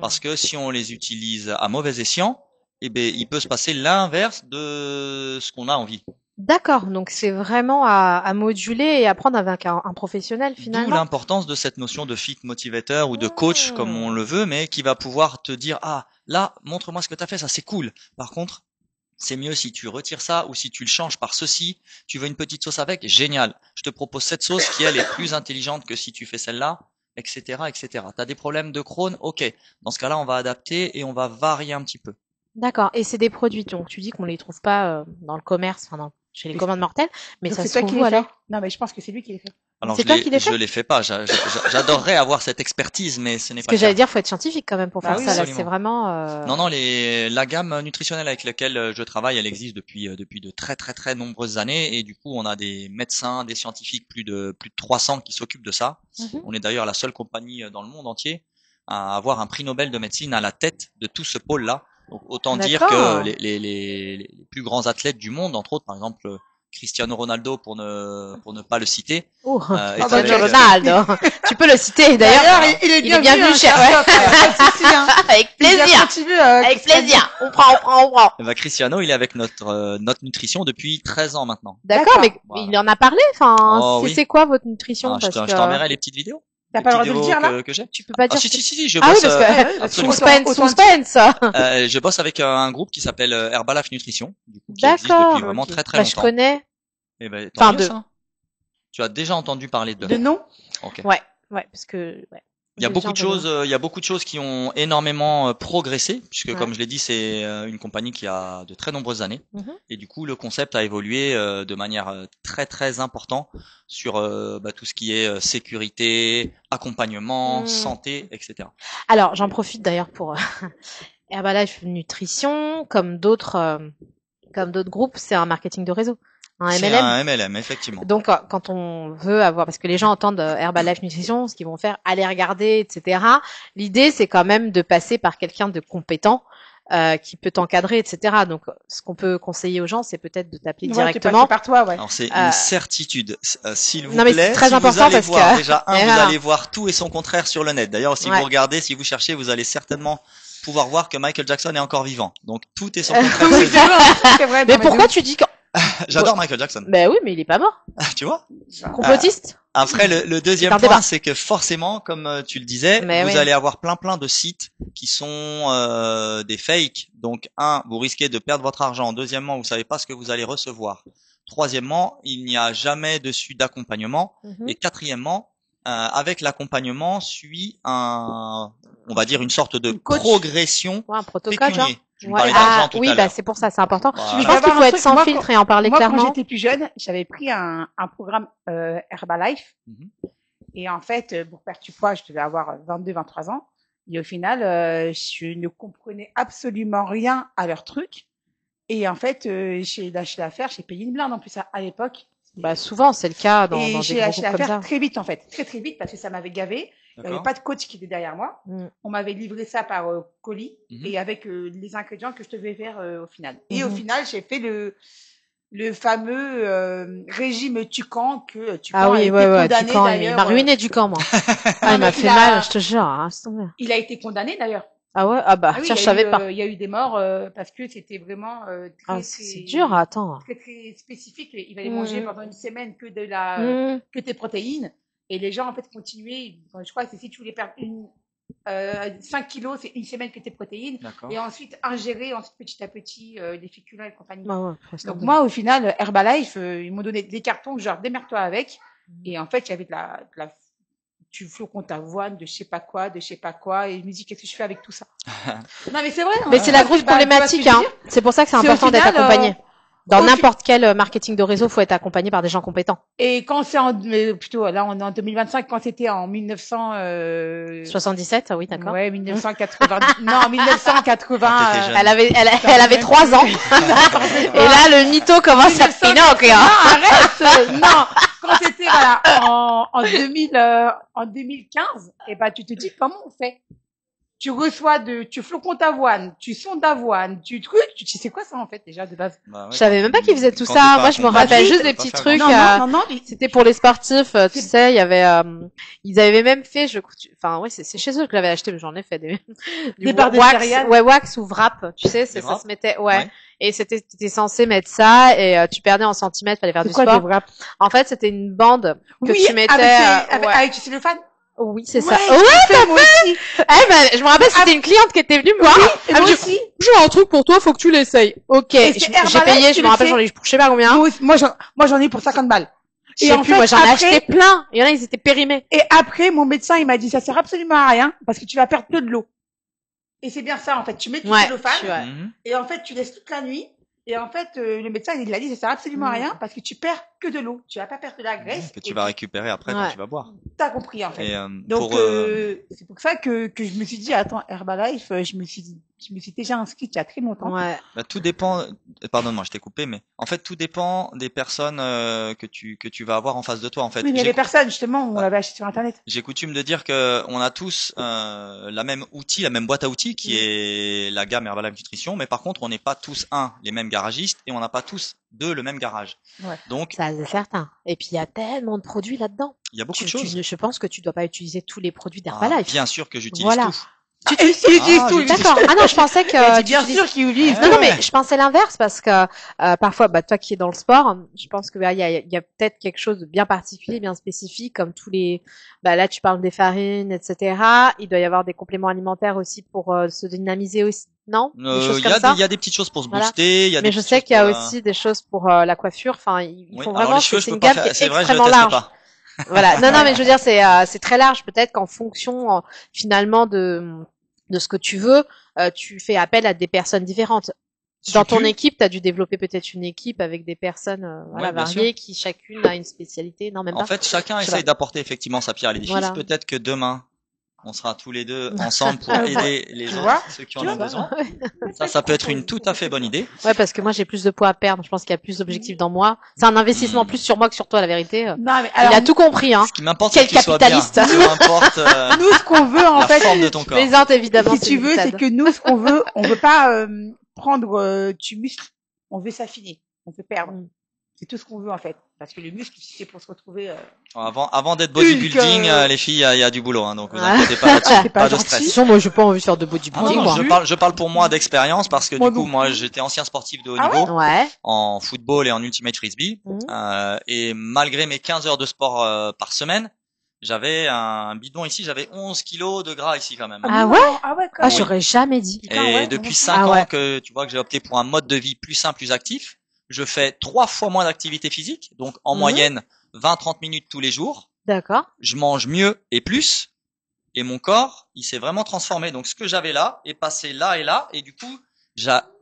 Parce que si on les utilise à mauvais escient, eh ben, il peut se passer l'inverse de ce qu'on a envie.
D'accord, donc c'est vraiment à moduler et à prendre avec un professionnel
D'où
finalement.
l'importance de cette notion de fit motivateur ou de coach, comme on le veut, mais qui va pouvoir te dire, ah, là, montre-moi ce que tu as fait, ça c'est cool. Par contre, c'est mieux si tu retires ça ou si tu le changes par ceci. Tu veux une petite sauce avec? Génial. Je te propose cette sauce qui, elle, est plus intelligente que si tu fais celle-là, etc., etc. T'as des problèmes de Crohn? Ok. Dans ce cas-là, on va adapter et on va varier un petit peu.
D'accord, et c'est des produits, donc tu dis qu'on les trouve pas dans le commerce, enfin chez les
Mais
commandes mortelles, mais
donc
ça
c'est
se
toi
trouve
qui
où
les
alors?
fais? Non, mais je pense que c'est lui qui les fait.
Alors,
C'est toi qui les
je
fais?
les fais pas. J'adorerais avoir cette expertise, mais ce n'est
Parce
pas
que
le
j'allais
cas.
dire, faut être scientifique quand même pour
Bah
faire
oui,
ça. Là,
absolument.
c'est vraiment.
Non, non, la gamme nutritionnelle avec laquelle je travaille, elle existe depuis de très très très nombreuses années et du coup, on a des médecins, des scientifiques, plus de 300 qui s'occupent de ça.
Mhm.
On est d'ailleurs la seule compagnie dans le monde entier à avoir un prix Nobel de médecine à la tête de tout ce pôle-là. Donc, autant dire que
D'accord.
les plus grands athlètes du monde, entre autres, par exemple, Cristiano Ronaldo pour ne pas le citer,
Oh,
est
Cristiano
avec,
Ronaldo. Tu peux le citer d'ailleurs.
D'ailleurs, il est
il est
bienvenu,
bienvenu
hein,
chez-
Carlos, pas de souci, hein.
Avec
Il vient
plaisir.
quand tu veux,
Avec
Cristiano.
plaisir. On prend.
eh ben, Cristiano, il est avec notre nutrition depuis 13 ans maintenant.
D'accord, mais
Voilà.
il en a parlé. Enfin,
Oh, oui.
c'est quoi votre nutrition?
Ah, je
Parce
je t'enverrai les petites vidéos.
T'as
Les
pas le droit
petites
de le
vidéos
dire, là?
que j'ai.
tu peux pas
Ah
dire.
si, je
Ah oui,
bosse.
parce que
absolument.
suspense.
Je bosse avec un groupe qui s'appelle Herbalife Nutrition, du coup, qui existe
D'accord.
depuis vraiment
Ok.
très très
Bah, je
longtemps.
connais.
Eh ben,
Enfin,
tant mieux,
de-
ça. Tu as déjà entendu parler d'eux.
De nom?
Ok.
Ouais, parce que. Ouais.
Il y a
J'ai
beaucoup de
déjà entendu.
choses, il y a beaucoup de choses qui ont énormément progressé, puisque
Ouais.
comme je l'ai dit, c'est une compagnie qui a de très nombreuses années,
Mhm.
et du coup le concept a évolué de manière très très importante sur tout ce qui est sécurité, accompagnement,
Mm.
santé, etc.
Alors, j'en profite d'ailleurs pour Herbalife Nutrition, comme d'autres groupes, c'est un marketing de réseau, un
C'est
MLM.
un MLM, effectivement.
Donc, quand on veut avoir, parce que les gens entendent Herbalife Nutrition, ce qu'ils vont faire, aller regarder, etc. L'idée, c'est quand même de passer par quelqu'un de compétent qui peut t'encadrer, etc. Donc, ce qu'on peut conseiller aux gens, c'est peut-être de t'appeler
Ouais,
directement.
tu passes par toi, ouais.
Alors c'est
Euh,
une certitude, s'il vous
non, mais
plaît.
c'est très
si
important
vous allez
parce
voir,
que-
déjà
Et
vous
voilà.
allez voir tout et son contraire sur le net. D'ailleurs, si
Ouais.
vous regardez, si vous cherchez, vous allez certainement pouvoir voir que Michael Jackson est encore vivant. Donc tout est son contraire.
Oui,
chez
c'est
lui.
vrai, c'est vrai.
Mais
non,
pourquoi
de
tu dis que...
J'adore Michael Jackson.
Ben oui, mais il est pas mort.
Tu vois?
ouf.
Complotiste.
Après, le deuxième
C'est un
point,
débat.
c'est que forcément, comme tu le disais,
Mais
vous
oui.
allez avoir plein de sites qui sont des fakes. Donc, vous risquez de perdre votre argent. Deuxièmement, vous savez pas ce que vous allez recevoir. Troisièmement, il n'y a jamais dessus d'accompagnement.
Mhm.
Et quatrièmement, avec l'accompagnement suit on va dire une sorte de
Un coach.
progression
Ouais, un protocole, genre.
pécunier. Tu me
Ouais.
parlais d'argent tout
oui,
à
bah
l'heure.
c'est pour ça, c'est important.
Voilà.
Je
veux
pense qu'il
savoir
faut
un
être
truc,
sans
moi,
filtre et en parler
Moi, quand
clairement.
j'étais plus jeune, j'avais pris un programme Herbalife.
Mhm.
Et en fait, pour perdre du poids, je devais avoir 22, 23 ans. Et au final, je ne comprenais absolument rien à leur truc. Et en fait, chez l'affaire, j'ai payé une blinde. En plus, à l'époque,
Bah, souvent, c'est le cas dans
Et
des
j'ai
gros
lâché
groupes comme
l'affaire
ça.
très vite, en fait. Très, très vite, parce que ça m'avait gavé. Il n'y avait
D'accord.
pas de coach qui était derrière moi.
Mm.
On m'avait livré ça par colis
Mhm.
et avec les ingrédients que je devais faire au final. Et au
Mhm.
final, j'ai fait le fameux régime Tucan que Tucan
Ah
a
oui,
été
ouais,
condamné
Ducamp, il
d'ailleurs.
m'a ruiné Ducamp, moi. Ah,
Non,
il m'a
mais
fait mal, je te jure. Hein, laisse tomber.
il a été condamné d'ailleurs.
Ah ouais? Ah bah,
Ah oui,
tiens, je savais pas.
il y a eu des morts parce que c'était vraiment
Ah,
très,
c'est
très,
dur, attends.
très, très spécifique. Il fallait
Mm.
manger pendant une semaine que que tes protéines. Et les gens, en fait, continuaient. Enfin, je crois que si tu voulais perdre 5 kilos, c'est une semaine que tes protéines.
D'accord.
Et ensuite, ingérer ensuite, petit à petit les féculents et compagnie.
Bah ouais, laisse
Donc
tomber.
moi, au final, Herbalife, ils m'ont donné des cartons, genre démerde-toi avec. Et en fait, il y avait du flocon d'avoine, de je sais pas quoi, de je sais pas quoi. Et je me dis, qu'est-ce que je fais avec tout ça? Non, mais c'est vrai.
Mais c'est la grosse
tu vois ce que
problématique,
je veux
hein.
dire.
C'est pour ça que c'est
C'est au
important d'être
final,
accompagné. Dans
au fi-
n'importe quel marketing de réseau, faut être accompagné par des gens compétents.
Et quand c'est plutôt, là, on est en 2025, quand c'était en 1900,
77, ah oui, d'accord.
ouais, 1980, non, 1980,
T'étais jeune.
Elle avait 3 ans. Et là, le mytho commence à pinoquer,
non,
hein.
arrête, non, quand c'était, voilà, en 2015, et ben, tu te dis, comment on fait? Tu reçois tu flocons d'avoine, tu sondes d'avoine, tu trucs, tu sais c'est quoi ça, en fait, déjà, de base?
Bah ouais,
Je savais même pas qu'ils faisaient tout
quand
ça.
t'es pas
Moi, je me
accompagné,
rappelle
tu
juste
peux
des
pas
petits
faire
trucs.
Non, non, mais
C'était pour les sportifs, tu
C'est-
sais, il y avait, ils avaient même fait, enfin, ouais, c'est chez eux que je l'avais acheté, mais j'en ai fait
Des barres de
wax,
céréales.
ouais, wax ou wrap, tu sais,
Des
ça
wraps
se mettait, ouais.
Ouais.
Et t'étais censé mettre ça, et tu perdais en centimètres, fallait faire
c'est
du
quoi
sport.
des wraps?
En fait, c'était une bande que
Oui,
tu mettais, ouais.
avec du cellophane?
Oui, c'est
Ouais,
ça.
je
Ouais,
l'ai fait, moi aussi.
je me rappelle, c'était une cliente qui était venue me voir.
Et
Elle me
moi
dit,
aussi.
j'ai un truc pour toi, faut que tu l'essayes. Ok,
Et c'est
j'ai
Herbalife
payé,
qui
je me
le
rappelle,
fait.
j'en ai eu pour je sais pas combien.
Moi, j'en ai pour 50 balles.
Je sais plus, moi j'en ai acheté plein. Il y en a, ils étaient périmés.
Et après, mon médecin, il m'a dit, ça sert absolument à rien, parce que tu vas perdre que de l'eau. Et c'est bien ça, en fait. Tu mets du
Ouais,
cellophane,
ouais.
Mhm.
et en fait, tu laisses toute la nuit. Et en fait, le médecin, il a dit, ça sert absolument à rien, parce que tu perds que de l'eau. Tu vas pas perdre de la graisse.
Que tu vas récupérer après quand
Ouais.
tu vas boire.
T'as compris, en fait.
Et
Donc,
pour
c'est pour ça que je me suis dit, attends, Herbalife, je me suis déjà inscrite il y a très longtemps.
Ouais.
bah, tout dépend. Pardonne-moi, je t'ai coupé, mais en fait tout dépend des personnes que tu vas avoir en face de toi. En fait,
Oui, mais il y a des personnes, justement, on l'avait acheté sur Internet.
j'ai coutume de dire que on a tous la même outil, la même boîte à outils qui est la gamme Herbalife Nutrition, mais par contre on n'est pas tous les mêmes garagistes et on n'a pas tous le même garage.
Ouais.
Donc
Ça, c'est certain. Et puis, il y a tellement de produits là-dedans.
il y a beaucoup de choses.
Je pense que tu dois pas utiliser tous les produits
Ah,
d'Herbalife.
bien sûr que j'utilise
Voilà.
tout.
Tu utilises tout.
D'accord. Ah non, je pensais que
Elle dit
tu
bien
utilises-
sûr qu'il utilise.
Non, non,
Ouais.
mais je pensais l'inverse parce que parfois, bah, toi qui es dans le sport, je pense que il y a peut-être quelque chose de bien particulier, bien spécifique, comme tous les. Bah là, tu parles des farines, etc. Il doit y avoir des compléments alimentaires aussi pour se dynamiser aussi, non? Des choses
Il y
comme
a
ça.
il y a des petites choses pour se
Voilà.
booster. Il y a
Mais
des
je
petites
sais
choses
qu'il y a
pour,
aussi des choses pour la coiffure. Enfin, il
oui.
faut
Alors,
vraiment.
les cheveux, je
C'est
peux
une
pas
gamme
faire.
qui est
C'est vrai, je le
extrêmement
testerai
large.
pas.
Voilà. Non, non, mais je veux dire, c'est très large. Peut-être qu'en fonction finalement de ce que tu veux, tu fais appel à des personnes différentes. Dans ton
Supu.
équipe, tu as dû développer peut-être une équipe avec des personnes voilà,
Ouais, bien
variées qui chacune a une spécialité. Non, même
En
pas.
fait, chacun
Je sais
essaye
pas.
d'apporter effectivement sa pierre à l'édifice.
Voilà.
Peut-être que demain, on sera tous les deux ensemble pour
Ah,
aider les
tu
autres,
vois
ceux qui en
Tu
ont
vois
besoin. Ça peut être une tout à fait bonne idée.
Ouais, parce que moi, j'ai plus de poids à perdre. Je pense qu'il y a plus d'objectifs dans moi. C'est un investissement plus sur moi que sur toi, la vérité.
Non, mais
Il
alors,
a tout compris, hein.
Ce qui m'importe,
Quel
c'est que tu sois bien.
capitaliste.
Peu importe
nous, ce qu'on veut, en
la
fait,
forme de ton corps.
Plaisante, évidemment.
si tu veux, c'est que nous, ce qu'on veut, on veut pas prendre du muscle, on veut s'affiner, on veut perdre.
Mm.
C'est tout ce qu'on veut, en fait. Parce que le muscle, c'est pour se retrouver...
Avant d'être bodybuilding,
Hulk,
les filles, il y a du boulot, hein, donc vous
Ah.
inquiétez pas là-dessus,
C'est pas
pas de
gentil.
stress.
Sinon, moi, j'ai pas envie de faire de
Ah
bodybuilding,
non,
moi.
je parle pour moi d'expérience parce que
Moi
du coup,
non
moi,
plus.
j'étais ancien sportif de haut
Ah
niveau
Ouais.
en football et en ultimate frisbee,
Mhm.
et malgré mes 15 heures de sport par semaine, j'avais un bidon ici, j'avais 11 kilos de gras ici quand même.
Ah
non,
ouais
Ah ouais, quand
Ah,
même.
j'aurais jamais dit.
Putain,
Et
ouais,
depuis
non.
5
Ah
ans
ouais.
que tu vois que j'ai opté pour un mode de vie plus sain, plus actif, je fais 3 fois moins d'activité physique, donc en
Mhm.
moyenne 20-30 minutes tous les jours.
D'accord.
Je mange mieux et plus, et mon corps, il s'est vraiment transformé. Donc ce que j'avais là est passé là, et du coup,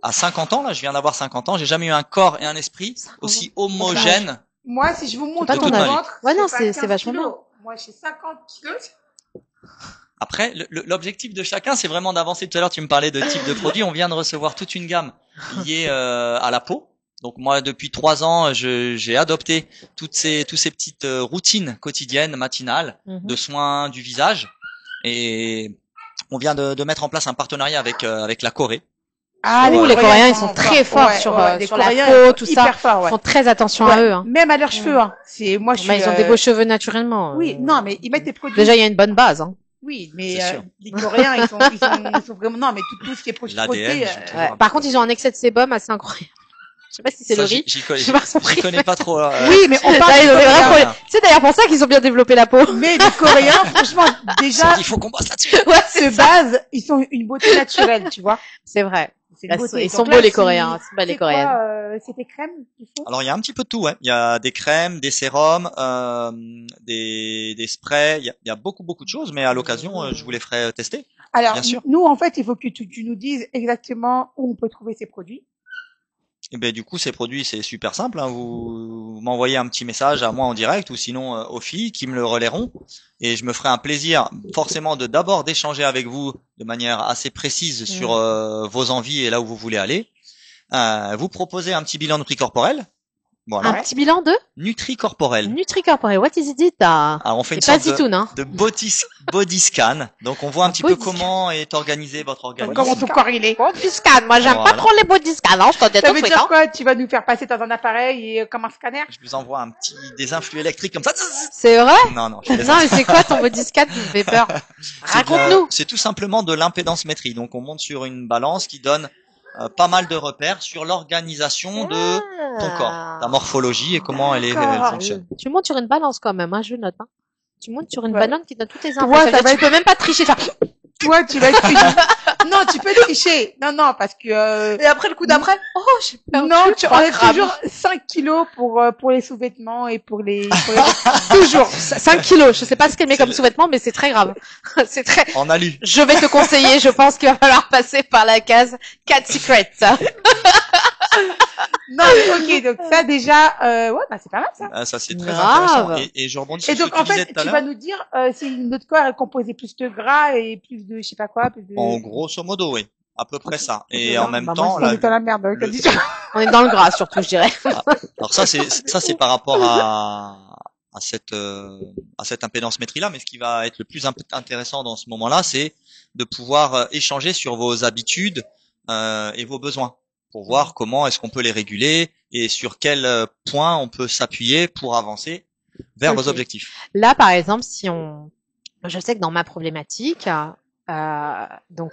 à 50 ans, là, je viens d'avoir 50 ans, j'ai jamais eu un corps et un esprit
50 ans.
aussi homogène.
Moi, si je vous montre
pas
ton
mon
âge.
ventre,
Ouais, non,
pas
c'est
15
vachement
kilos.
bien.
Moi, j'ai 50 kilos.
Après, l'objectif de chacun, c'est vraiment d'avancer. Tout à l'heure, tu me parlais de type de produit. On vient de recevoir toute une gamme liée à la peau. Donc moi, depuis 3 ans, j'ai adopté tous ces petites routines quotidiennes, matinales, de soins du visage. Et on vient de mettre en place un partenariat avec la Corée.
Ah,
les Coréens, ils sont très forts sur la peau, tout ça. Ils font très attention à eux. Hein.
Même à leurs cheveux. Hein. Moi,
ils ont des beaux cheveux naturellement.
Oui, non, mais ils mettent des produits.
Déjà, il y a une bonne base. Hein.
Oui, mais les Coréens, ils sont vraiment. Non, mais tout ce qui est produit.
Par contre, ils ont un excès de sébum assez incroyable. Je sais pas si c'est le riz.
J'y connais pas trop.
Oui, mais on parle des Coréens. C'est d'ailleurs pour ça qu'ils ont bien développé la peau.
Mais les Coréens, franchement, déjà.
Il faut qu'on bosse là-dessus.
Ouais, de base, ils sont une beauté naturelle, tu vois.
C'est vrai. Ils sont beaux les Coréens. C'est pas les Coréennes.
C'est des crèmes qu'ils font.
Alors il y a un petit peu de tout, ouais. Il y a des crèmes, des sérums, des sprays. Il y a beaucoup de choses, mais à l'occasion, je vous les ferai tester.
Alors,
bien sûr.
Nous, en fait, il faut que tu nous dises exactement où on peut trouver ces produits.
Et ben du coup, ces produits, c'est super simple. Hein. Vous m'envoyez un petit message à moi en direct ou sinon aux filles qui me le relayeront. Et je me ferai un plaisir forcément d'abord d'échanger avec vous de manière assez précise sur vos envies et là où vous voulez aller. Vous proposez un petit bilan de prix corporel. Voilà.
Un petit bilan de
Nutri-corporel.
Nutri-corporel, what is it?
Alors on fait une sorte de body scan. Donc on voit un petit peu comment est organisé votre organisme.
Comment ton corps il est.
Body scan, moi j'aime pas trop les body scans. Hein, je t'en dis
ça veut dire quoi? Tu vas nous faire passer dans un appareil et comme un scanner?
Je vous envoie des influx électriques comme ça.
C'est vrai?
Non.
Non, mais c'est quoi ton body scan qui me fait peur? Raconte-nous.
C'est tout simplement de l'impédance-métrie. Donc on monte sur une balance qui donne pas mal de repères sur l'organisation de ton corps, ta morphologie et comment elle fonctionne.
Tu montes sur une balance quand même, hein, je note. Hein. Tu montes sur une balance qui donne toutes tes infos. Tu peux même pas tricher.
Toi, tu vas être non, tu peux tricher. Non, parce que.
Et après le coup d'après, j'ai perdu.
Non, tu enlèves toujours 5 kilos pour les sous-vêtements et pour les toujours
5 kilos. Je sais pas ce qu'elle met comme sous-vêtements, mais c'est très grave. C'est très.
En alu.
Je vais te conseiller. Je pense qu'il va falloir passer par la case Cat Secret.
Non, mais ok, donc ça déjà, c'est pas mal ça.
Ah, ça c'est très intéressant. Et je rebondis sur ce que tu disais tout à l'heure. Et donc en fait, tu vas
nous dire si notre corps est composé plus de gras et plus de je sais pas quoi. Plus de...
En grosso modo, oui, à peu près ça. Et en même temps,
on est dans la merde.
On est dans le gras surtout, je dirais.
Alors ça c'est par rapport à cette impédance-métrie là, mais ce qui va être le plus intéressant dans ce moment-là, c'est de pouvoir échanger sur vos habitudes et vos besoins, pour voir comment est-ce qu'on peut les réguler et sur quel point on peut s'appuyer pour avancer vers vos objectifs.
Là, par exemple, je sais que dans ma problématique, donc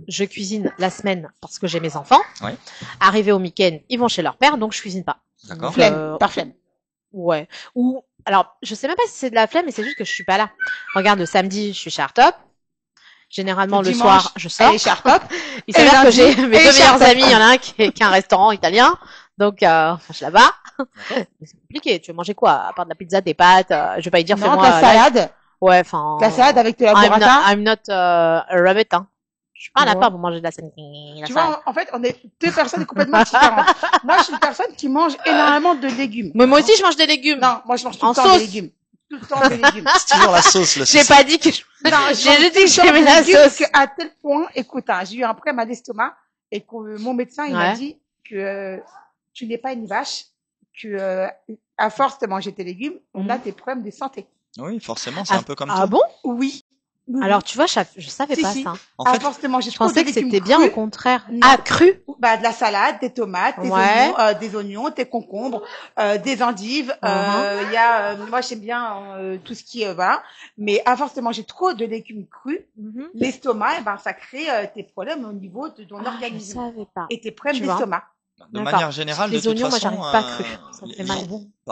je cuisine la semaine parce que j'ai mes enfants.
Ouais.
Arrivé au week-end, ils vont chez leur père, donc je cuisine pas.
D'accord.
Par flemme.
Ouais. Ou alors, je sais même pas si c'est de la flemme, mais c'est juste que je suis pas là. Regarde, le samedi, je suis chez Artop. Généralement, le soir, je sors. Il s'avère que j'ai mes deux meilleurs amis. Il y en a un qui a un restaurant italien. Donc, je suis là-bas. C'est compliqué. Tu veux manger quoi? À part de la pizza, des pâtes. Je vais pas y dire, fais-moi.
La salade.
Ouais, enfin.
La salade avec de la burrata.
I'm not a rabbit, hein. Je suis pas là pas pour manger de la salade.
Tu vois, en fait, on est deux personnes complètement différentes. Moi, je suis une personne qui mange énormément de légumes.
Mais moi aussi, je mange des légumes.
Non, moi, je mange tout le temps des légumes. Tout le temps des légumes.
C'est toujours la sauce,
J'ai pas dit que j'ai dit que j'aimais la sauce.
À tel point, écoute, j'ai eu un problème à l'estomac et que mon médecin, il m'a dit que tu n'es pas une vache, que à force de manger tes légumes, on a des problèmes de santé.
Oui, forcément, c'est un peu comme ça.
Ah bon?
Oui.
Alors, tu vois, je savais pas ça.
En fait, à force de manger
je pensais que c'était bien au contraire. Cru?
De la salade, des tomates, des oignons, des concombres, des endives. Il y a, moi, j'aime bien tout ce qui est, voilà. Mais à force de manger trop de légumes crus, l'estomac, ça crée tes problèmes au niveau de ton organisme.
Je savais pas.
Et tes problèmes d'estomac.
De manière générale,
les oignons, moi, j'arrive pas cru. Ça me fait mal.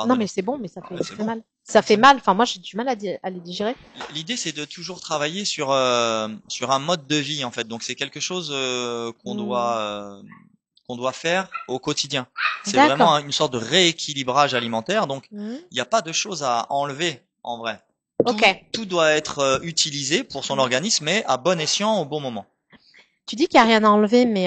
Non, mais c'est bon, mais ça fait mal. Ça fait mal. Enfin, moi, j'ai du mal à les digérer.
L'idée, c'est de toujours travailler sur un mode de vie, en fait. Donc, c'est quelque chose qu'on doit faire au quotidien. C'est vraiment une sorte de rééquilibrage alimentaire. Donc, il n'y a pas de choses à enlever, en vrai. Tout doit être utilisé pour son organisme, mais à bon escient, au bon moment.
Tu dis qu'il n'y a rien à enlever, mais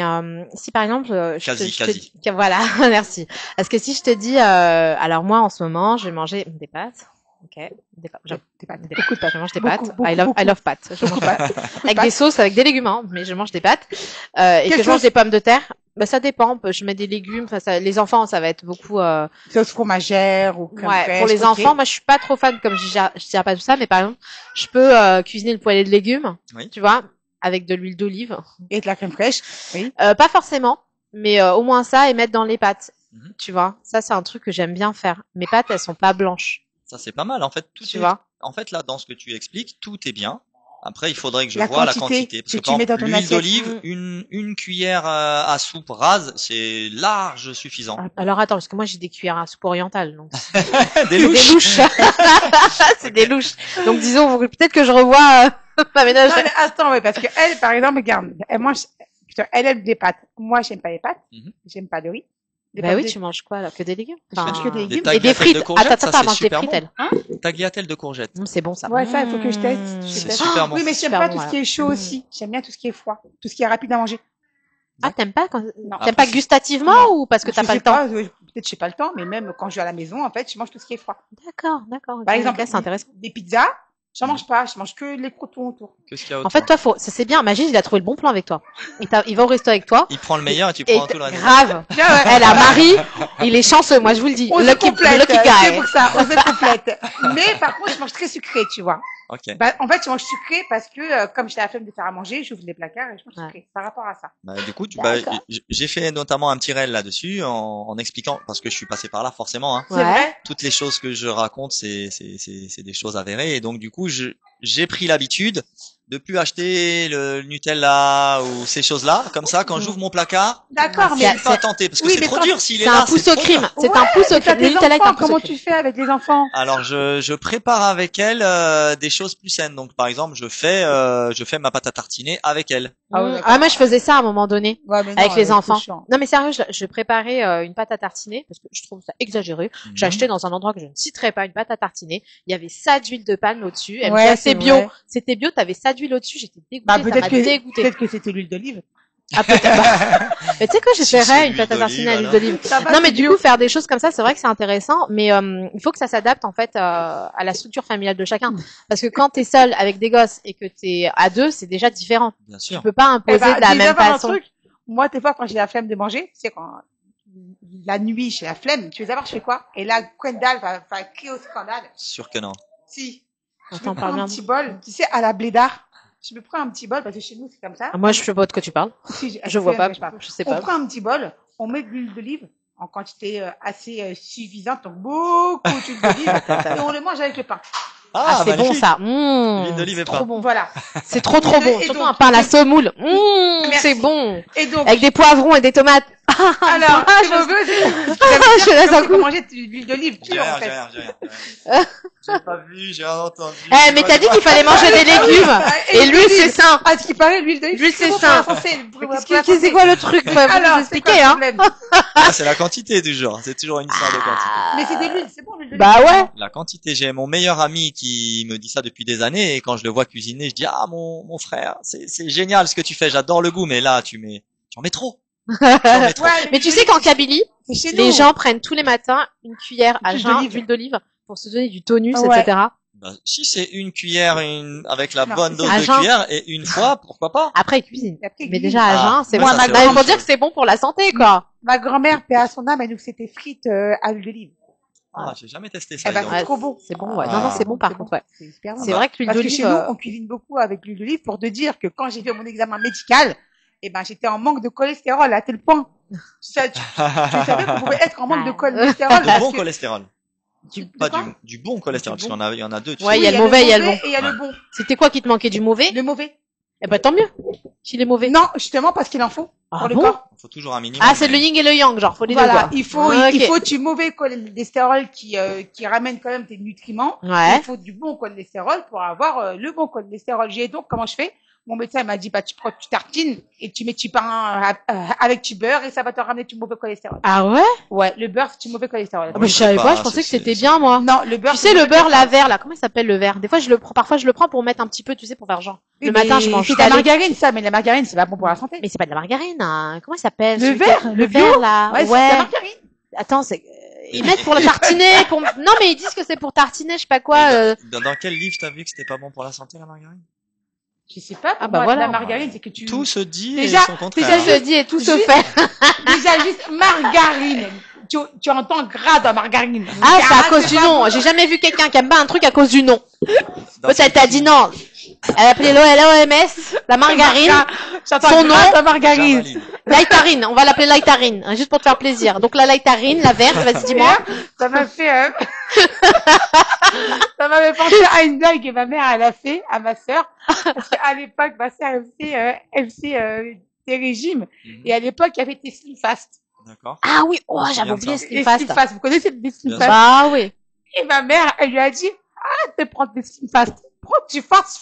si par exemple,
quasi.
Voilà, merci. Parce que si je te dis, alors moi en ce moment, je vais manger des pâtes. Ok. Des pâtes.
Des pâtes.
Beaucoup de pâtes. Je mange des
Beaucoup,
pâtes.
beaucoup,
I love pâtes. Je mange
Beaucoup de pâtes.
avec des sauces, avec des légumes, hein, mais je mange des pâtes. Et que je mange des pommes de terre. Bah, ça dépend. Je mets des légumes. Enfin, ça, les enfants, ça va être beaucoup.
Sauce fromagère ou crème
Ouais.
fraîche.
Pour les
ok.
enfants, moi, je suis pas trop fan, comme je dirais pas tout ça, mais par exemple, je peux cuisiner le poêlé de légumes.
Oui.
Tu vois, avec de l'huile d'olive.
Et de la crème fraîche. Oui.
Pas forcément, mais au moins ça et mettre dans les pâtes.
Mhm.
Tu vois, ça c'est un truc que j'aime bien faire. Mes pâtes, elles sont pas blanches.
Ça, c'est pas mal. En fait, tout
Tu
est...
vois.
En fait, là, dans ce que tu expliques, tout est bien. Après, il faudrait que je
La
vois la
quantité
quantité. Parce
que
que,
tu
par
mets
exemple,
dans ton
l'huile
assiette.
d'olive, une cuillère à soupe rase, c'est large suffisant.
Alors attends, parce que moi j'ai des cuillères à soupe orientales, donc
Des
c'est
louches.
des louches. C'est des louches. Donc disons peut-être que je revois ma ménage.
Non, mais attends, ouais, parce que elle, par exemple, regarde, elle mange, putain, elle aime des pâtes. Moi, j'aime pas les pâtes.
Mhm.
J'aime pas le riz. Des
Bah
pâtes
oui,
de-
tu manges quoi là? Que des légumes.
Je mange que des légumes.
Et des
tagliatelles
frites.
de courgettes,
Attends,
ça,
attends, elle
c'est
mange des
super
frites
bon.
elle.
Tagliatelle de courgettes.
C'est bon ça.
Ouais, ça, il faut que je teste.
Mmh.
Je teste.
super bon.
Oui, mais j'aime
Super
pas
bon,
tout ce
ouais.
qui est chaud aussi. J'aime bien tout ce qui est froid. Tout ce qui est rapide à manger.
Ah t'aimes pas quand...
Non.
T'aimes pas gustativement ou parce que t'as
Je
pas
sais
le temps?
pas, peut-être j'ai pas le temps, mais même quand je vais à la maison, en fait, je mange tout ce qui est froid.
D'accord.
Par
Ok,
exemple,
ok, c'est intéressant.
des pizzas, j'en mange pas. Je mange que les croutons autour.
Qu'est-ce qu'il y a
En
autour?
fait, toi, ça c'est bien. Magis, il a trouvé le bon plan avec toi. Il va au resto avec toi.
Il prend le meilleur et tu
Et
prends tout le reste.
grave. Elle a Marie, il est chanceux, moi je vous le dis.
On se
Lucky
complète. C'est
guy.
pour ça, on se complète. Mais par contre, je mange très sucré, tu vois.
Ok.
Bah, en fait, je mange sucré parce que comme j'ai la flemme de faire à manger, j'ouvre les placards et je mange sucré. Par rapport à ça.
Bah, du coup,
D'accord.
j'ai fait notamment un petit reel là-dessus en expliquant, parce que je suis passé par là forcément, hein.
C'est
Ouais.
vrai.
Toutes les choses que je raconte, c'est des choses avérées. Et donc, du coup, j'ai pris l'habitude de plus acheter le Nutella ou ces choses-là. Comme ça, quand j'ouvre mon placard,
D'accord,
je
mais
suis pas tenté, parce que
oui,
c'est
mais
trop
quand-
dur s'il est
C'est
là.
un pouce au
trop
crime.
dur.
C'est un pouce au
mais t'as
crime. Le
des
Nutella est un
enfants,
pouce au
comment
crime.
tu fais avec les enfants?
Alors, je prépare avec elle des choses plus saines. Donc, par exemple, je fais ma pâte à tartiner avec elle.
Ah ouais, d'accord.
Moi je faisais ça à un moment donné.
Ouais, mais non,
Avec les
c'est
enfants.
chiant.
Non mais sérieux, je préparais une pâte à tartiner parce que je trouve ça exagéré. J'ai acheté dans un endroit que je ne citerai pas une pâte à tartiner. Il y avait ça d'huile de palme au-dessus. Elle me
Ouais,
dit, ah,
c'est
c'est bio.
vrai.
C'était bio, t'avais ça d'huile au-dessus. J'étais dégoûtée,
Bah,
ça m'a dégoûtée.
peut-être que c'était l'huile d'olive.
Ah, peut-être pas. Mais tu sais quoi,
Si
j'essaierais
c'est
une pâte à
l'huile
tartiner à l'huile
d'olive,
d'olive.
Ça va,
Non mais
c'est
du
bio.
coup faire des choses comme ça, c'est vrai que c'est intéressant, mais il faut que ça s'adapte en fait à la structure familiale de chacun. Parce que quand t'es seul avec des gosses et que t'es à deux, c'est déjà différent.
Bien
Tu
sûr.
peux pas imposer
Eh ben,
de la
déjà,
même
voir un
façon.
truc. Moi, des fois, quand j'ai la flemme de manger, tu sais, quand la nuit, j'ai la flemme, tu veux savoir, je fais quoi? Et là, Gwendal va crier au scandale.
Sûr que non.
Si. Je
Attends,
me prends
parle
un
bien.
petit bol, tu sais, à la blédard. Je me prends un petit bol, parce que chez nous, c'est comme ça.
Ah, moi je sais pas de quoi tu parles.
Si,
Je vois pas,
je sais pas.
je sais
On
pas.
prend un petit bol, on met de l'huile d'olive en quantité assez suffisante, donc beaucoup d'huile d'olive, et on le mange avec le pain.
Ah, c'est bon
magnifique.
ça.
L'huile d'olive et
trop
pain.
bon.
Voilà.
C'est trop
Et
bon.
donc-
Surtout un pain à la semoule.
Merci.
C'est bon.
Et donc,
Avec des poivrons et des tomates.
alors,
Ah,
je veux,
je laisse un
tu
coup.
peux manger de l'huile d'olive
J'ai
pure,
rien,
en
j'ai
fait.
rien, j'ai rien. J'ai pas vu, j'ai rien entendu.
Eh, mais t'as dit qu'il fallait manger des légumes. Et l'huile, c'est sain.
À ce qui paraît, l'huile d'olive,
L'huile, c'est
bon
sain.
pour la santé, pour la
C'est quoi le truc? Faut
Alors,
vous
c'est quoi
expliquer,
le
hein.
problème?
Ah, c'est la quantité toujours. C'est toujours une histoire de quantité.
Mais c'est de l'huile, c'est bon, l'huile d'olive.
Bah ouais.
La quantité, j'ai mon meilleur ami qui me dit ça depuis des années et quand je le vois cuisiner, je dis ah mon frère, c'est génial ce que tu fais, j'adore le goût, mais là tu en mets trop. Tu en mets trop.
Ouais,
Mais tu sais qu'en Kabylie,
c'est chez
les
nous.
gens prennent tous les matins une cuillère à
D'huile
jeun
d'olive.
d'huile d'olive pour se donner du tonus,
Ouais.
etc.
Bah, si c'est une cuillère avec la
Non,
bonne dose
à
de
jeun.
cuillère et une fois, pourquoi pas?
Après, ils cuisinent.
Après, ils
Mais
cuisinent.
déjà, à
Ah,
jeun, c'est
moi,
bon.
ça, c'est
Bah, il
autre
faut dire
chose.
que c'est bon pour la santé, quoi.
Ma grand-mère, paix à son âme, elle nous fait des frites à l'huile d'olive.
Ah, j'ai jamais testé ça.
Eh ben,
dis donc.
c'est trop bon.
C'est bon, ouais.
Ah.
Non, non, c'est bon, par
C'est
contre, ouais.
C'est super bon.
C'est vrai que l'huile
Parce que
d'olive,
chez nous, on cuisine beaucoup avec l'huile d'olive pour te dire que quand j'ai fait mon examen médical, eh ben, j'étais en manque de cholestérol à tel point. Tu savais qu'on pouvait être en manque de cholestérol
Du
parce
bon
que
cholestérol. Pas
quoi
du bon cholestérol,
Du
parce
bon.
qu'il y en a deux. tu
Ouais,
sais.
il y a le mauvais, il y a le bon.
et il y a le bon.
C'était quoi qui te manquait, du mauvais?
Le mauvais.
Eh ben, tant mieux. S'il est mauvais.
Non, justement parce qu'il en faut
Ah
pour le
bon
corps.
Il faut toujours un minimum.
Ah, c'est le yin et le yang, genre, faut les deux,
Voilà,
quoi.
il faut
Ah,
il
ok.
faut du mauvais cholestérol qui ramène quand même tes nutriments.
Ouais.
Il faut du bon cholestérol pour avoir le bon cholestérol. J'ai donc comment je fais? Mon médecin m'a dit bah tu prends tu tartines et tu mets du pain avec du beurre et ça va te ramener du mauvais cholestérol.
Ah ouais?
Ouais, le beurre c'est du mauvais cholestérol.
Ah, bah, je savais pas, je pensais que c'était bien, moi.
Non, le beurre.
Tu sais, le beurre, la verre, là, comment il s'appelle, le verre? Des fois, parfois, je le prends pour mettre un petit peu, tu sais, pour faire genre. Le matin, je mange
C'est de la
salé.
margarine ça, mais la margarine c'est pas bon pour la santé.
Mais c'est pas de la margarine, hein. Comment il s'appelle?
Le
celui
verre,
qui-
le
le
bio.
verre, là.
Ouais, c'est de la margarine.
Attends, c'est, Ils mettent pour le tartiner, non mais ils disent que c'est pour tartiner, je sais pas quoi.
Dans quel livre t'as vu que c'était pas bon pour la santé, la margarine?
Je sais pas.
Ah
Pour
bah
moi,
voilà.
la margarine, c'est que tu.
Tout se dit
Déjà-
et son contraire.
Tout se dit et tout se
Juste-
fait.
Déjà juste margarine. Tu entends gras dans margarine.
Ah, c'est à
Gras,
cause
c'est
du
pas
nom.
bon.
J'ai jamais vu quelqu'un qui aime pas un truc à cause du nom.
Dans
Peut-être
ce
t'as dit non. Elle a appelé l'OMS, la margarine,
J'entends
son
gras
nom,
dans margarine.
Javeline.
Lightarine. On va l'appeler Lightarine, hein, juste pour te faire plaisir. Donc la Lightarine, la verte, vas-y dis-moi.
Ça m'a fait. Ça m'avait pensé à une blague que ma mère elle a fait à ma sœur. Parce qu'à l'époque, ma sœur elle faisait des régimes.
Mhm.
Et à l'époque, il y avait des Slim Fast.
D'accord.
Ah oui, oh j'avais
Bien
oublié
ça.
Les
Slim
Slim
Fast.
Fast. Vous connaissez les Slim
Bien
Fast?
Bah oui.
Et ma mère, elle lui a dit, arrête de prendre des Slim Fast. Prends du fast.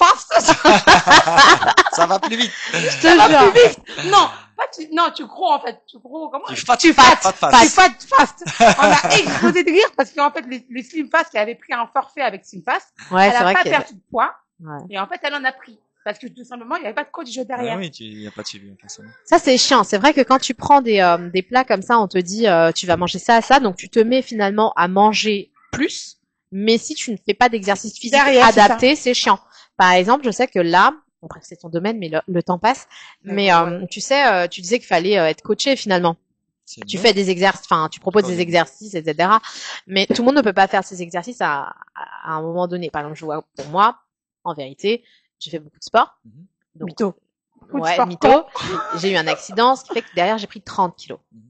Ça va plus vite.
Je te
Ça va
jure.
plus vite. Non, tu gros en fait. Tu gros, comment?
Tu fat,
Tu
fat,
fat,
fat,
Tu
fat.
fast. On a explosé de rire parce qu'en fait, les Slim Fast, elle avait pris un forfait avec Slim Fast.
Ouais,
Elle
c'est
a
vrai
pas
que
perdu de poids.
ouais.
Et en fait, elle en a pris. Parce que tout simplement, il n'y avait pas de coach
Ah
derrière.
oui, il y a pas de suivi, forcément.
Ça c'est chiant. C'est vrai que quand tu prends des plats comme ça, on te dit tu vas manger ça, donc tu te mets finalement à manger plus. Mais si tu ne fais pas d'exercice physique
Derrière, c'est
adapté, c'est chiant. Par exemple, je sais que là, bon, bref, c'est ton domaine, mais le temps passe. Mais tu sais, tu disais qu'il fallait être coaché finalement.
C'est
Tu
mieux.
fais des exercices, enfin, tu proposes
Au
des
début.
exercices, etc. Mais tout le monde ne peut pas faire ces exercices à un moment donné. Par exemple, je vois pour moi, en vérité, j'ai fait beaucoup de sport.
Mhm.
Donc,
Mytho. Beaucoup de
ouais,
sport.
mytho. J'ai eu un accident, ce qui fait que derrière, j'ai pris 30 kilos.
Mhm.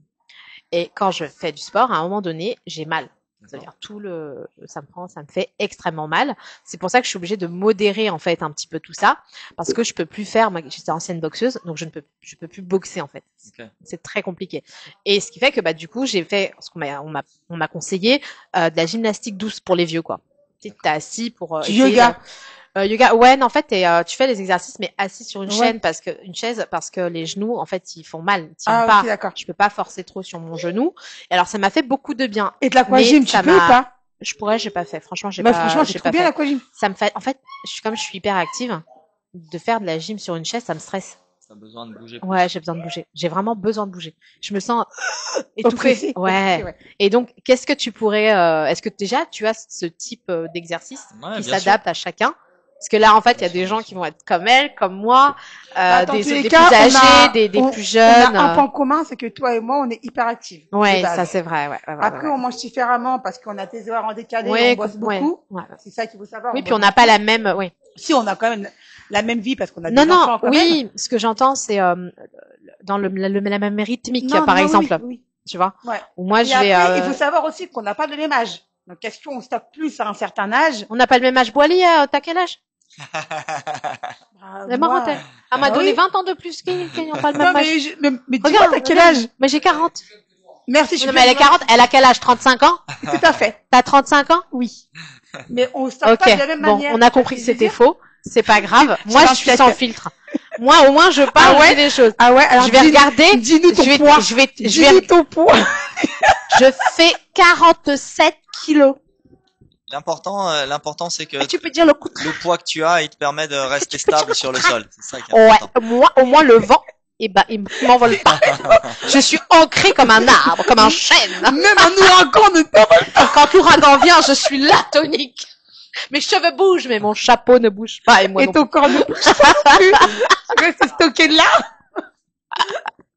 Et quand je fais du sport, à un moment donné, j'ai mal.
D'accord.
C'est-à-dire ça me fait extrêmement mal. C'est pour ça que je suis obligée de modérer en fait un petit peu tout ça, parce que je peux plus faire. Moi, j'étais ancienne boxeuse, donc je peux plus boxer en fait.
Ok.
C'est très compliqué. Et ce qui fait que bah du coup j'ai fait ce on m'a conseillé de la gymnastique douce pour les vieux quoi. Tu sais, t'es assis pour
Du
essayer
yoga.
yoga. Ouais, non, en fait, tu fais les exercices mais assis sur une
Ouais.
chaîne parce que les genoux en fait ils font mal. Ils tiennent
Ah,
pas.
ok, d'accord.
Je peux pas forcer trop sur mon genou. Et alors ça m'a fait beaucoup de bien.
Et de l'aquagym,
Mais
tu
ça
peux ou
m'a-
pas?
J'ai pas fait. Franchement, j'ai
Bah,
pas.
franchement,
j'ai
c'est
pas
trop bien
fait.
l'aquagym.
Ça me fait. En fait, comme je suis hyper active, de faire de la gym sur une chaise, ça me stresse.
T'as besoin de bouger plus.
Ouais, j'ai besoin de bouger. J'ai vraiment besoin de bouger. Je me sens étouffée.
Oppressé.
Ouais.
Ouais.
Et donc, qu'est-ce que tu pourrais est-ce que déjà tu as ce type d'exercice
Ouais,
qui
bien sûr.
s'adapte à chacun? Parce que là, en fait, il y a des gens qui vont être comme elle, comme moi,
Dans
des
tous les
plus
cas,
âgés, des
on
plus jeunes.
a un point commun, c'est que toi et moi, on est hyper actifs.
Ouais,
de base.
ça c'est vrai. Ouais,
Après, on mange différemment parce qu'on a tes horaires en décalé,
ouais,
on bosse
ouais,
beaucoup.
ouais.
C'est ça qu'il faut savoir.
Oui,
on
puis on
bosse
n'a pas
beaucoup.
la même. Oui.
Si, on a quand même la même vie parce qu'on a
Non,
des
non.
enfants quand même.
Oui, ce que j'entends, c'est dans la même rythmique,
Non,
par
non,
exemple.
oui,
Tu vois.
oui. Ouais.
Ou moi,
Et
je vais.
après, il faut savoir aussi qu'on n'a pas le même âge. Donc, est-ce qu'on stocke plus à un certain âge?
On n'a pas le même âge. Boily, t'as quel âge? C'est marrant, elle m'a
Ah
donné
oui.
20 ans de plus qu'elle n'a pas le
Non,
même âge.
mais dis-moi, t'as quel âge?
Mais j'ai 40.
Merci, je suis
Non, mais elle est 40. Elle a quel âge? 35 ans?
Tout à fait.
T'as 35 ans?
Oui. Mais on stocke
Ok.
pas de la même
Bon,
manière.
on a compris que
Tu vois ce
c'était
je veux dire?
faux. C'est pas grave. Moi, je suis
t'inquiète.
sans filtre. Moi, au moins, je parle,
Ah ouais
je dis les choses.
Ah ouais, alors
Je vais regarder.
Dis-nous ton
Je vais,
poids.
je vais, je
Dis-nous
vais,
ton poids.
je fais 47 kilos.
L'important, c'est que
Et tu peux dire le coup de...
le poids que tu as, il te permet de rester stable sur le sol. C'est ça qui est
Ouais.
important.
Moi, au moins, le vent, eh ben, il m'envole pas. Je suis ancrée comme un arbre, comme un chêne.
Même un ouragan ne t'envole pas.
Quand l'ouragan vient, je suis là, tonique. Mes cheveux bougent, mais mon chapeau ne bouge pas. Et moi,
Et
non
ton corps ne bouge pas non plus. Tu restes stocké là.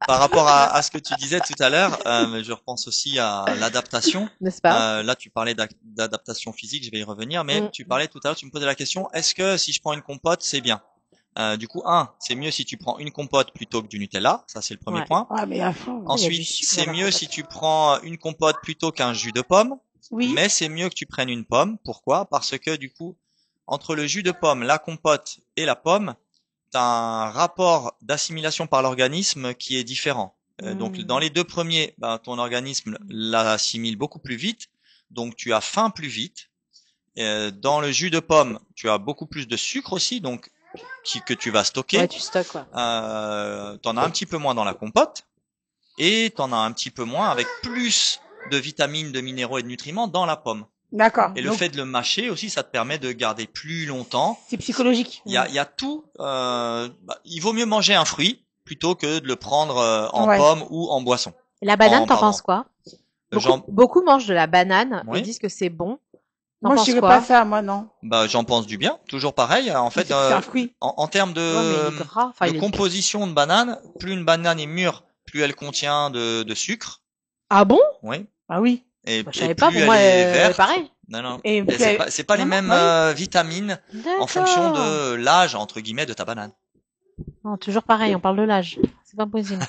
Par rapport à ce que tu disais tout à l'heure, je repense aussi à l'adaptation.
plus, n'est-ce pas?
Là, tu parlais d'adaptation physique, je vais y revenir, mais
Mm.
tu parlais tout à l'heure, tu me posais la question, est-ce que si je prends une compote, c'est bien? Du coup, c'est mieux si tu prends une compote plutôt que du Nutella, ça c'est le premier
Ouais.
point.
Ouais, mais à fond.
Il y a du
Ensuite,
sucre
c'est
dans la
mieux
compote.
si tu prends une compote plutôt qu'un jus de pomme,
Oui.
mais c'est mieux que tu prennes une pomme. Pourquoi? Parce que du coup, entre le jus de pomme, la compote et la pomme, tu as un rapport d'assimilation par l'organisme qui est différent. Donc
Mm.
dans les deux premiers, ton organisme l'assimile beaucoup plus vite, donc tu as faim plus vite. Dans le jus de pomme, tu as beaucoup plus de sucre aussi, donc que tu vas stocker.
Ouais, tu stockes, quoi.
T'en as un petit peu moins dans la compote et t'en as un petit peu moins avec plus de vitamines, de minéraux et de nutriments dans la pomme.
D'accord.
Et le
Donc,
fait de le mâcher aussi, ça te permet de garder plus longtemps.
c'est psychologique.
Il y a tout. Il vaut mieux manger un fruit plutôt que de le prendre en
Ouais.
pomme ou en boisson.
Et la banane, t'en
pardon.
penses quoi? Beaucoup mangent de la banane
Oui.
et disent que c'est bon. T'en
Moi, je
penses
dirais
quoi?
pas ça, moi, non.
Bah, j'en pense du bien. Toujours pareil. En fait,
C'est un fruit.
en termes
Ouais, mais il est
de,
gras. Enfin,
de composition de banane, plus une banane est mûre, plus elle contient de sucre.
Ah bon?
Oui.
Ah oui.
Et,
Bah, je
et
savais pas,
plus
pour
elle
moi,
est verte.
pareil.
Non.
Et
Et
puis,
c'est pas les
non,
mêmes
oui.
vitamines en
D'accord.
fonction de l'âge, entre guillemets, de ta banane.
Non, toujours pareil, on parle de l'âge. C'est pas possible.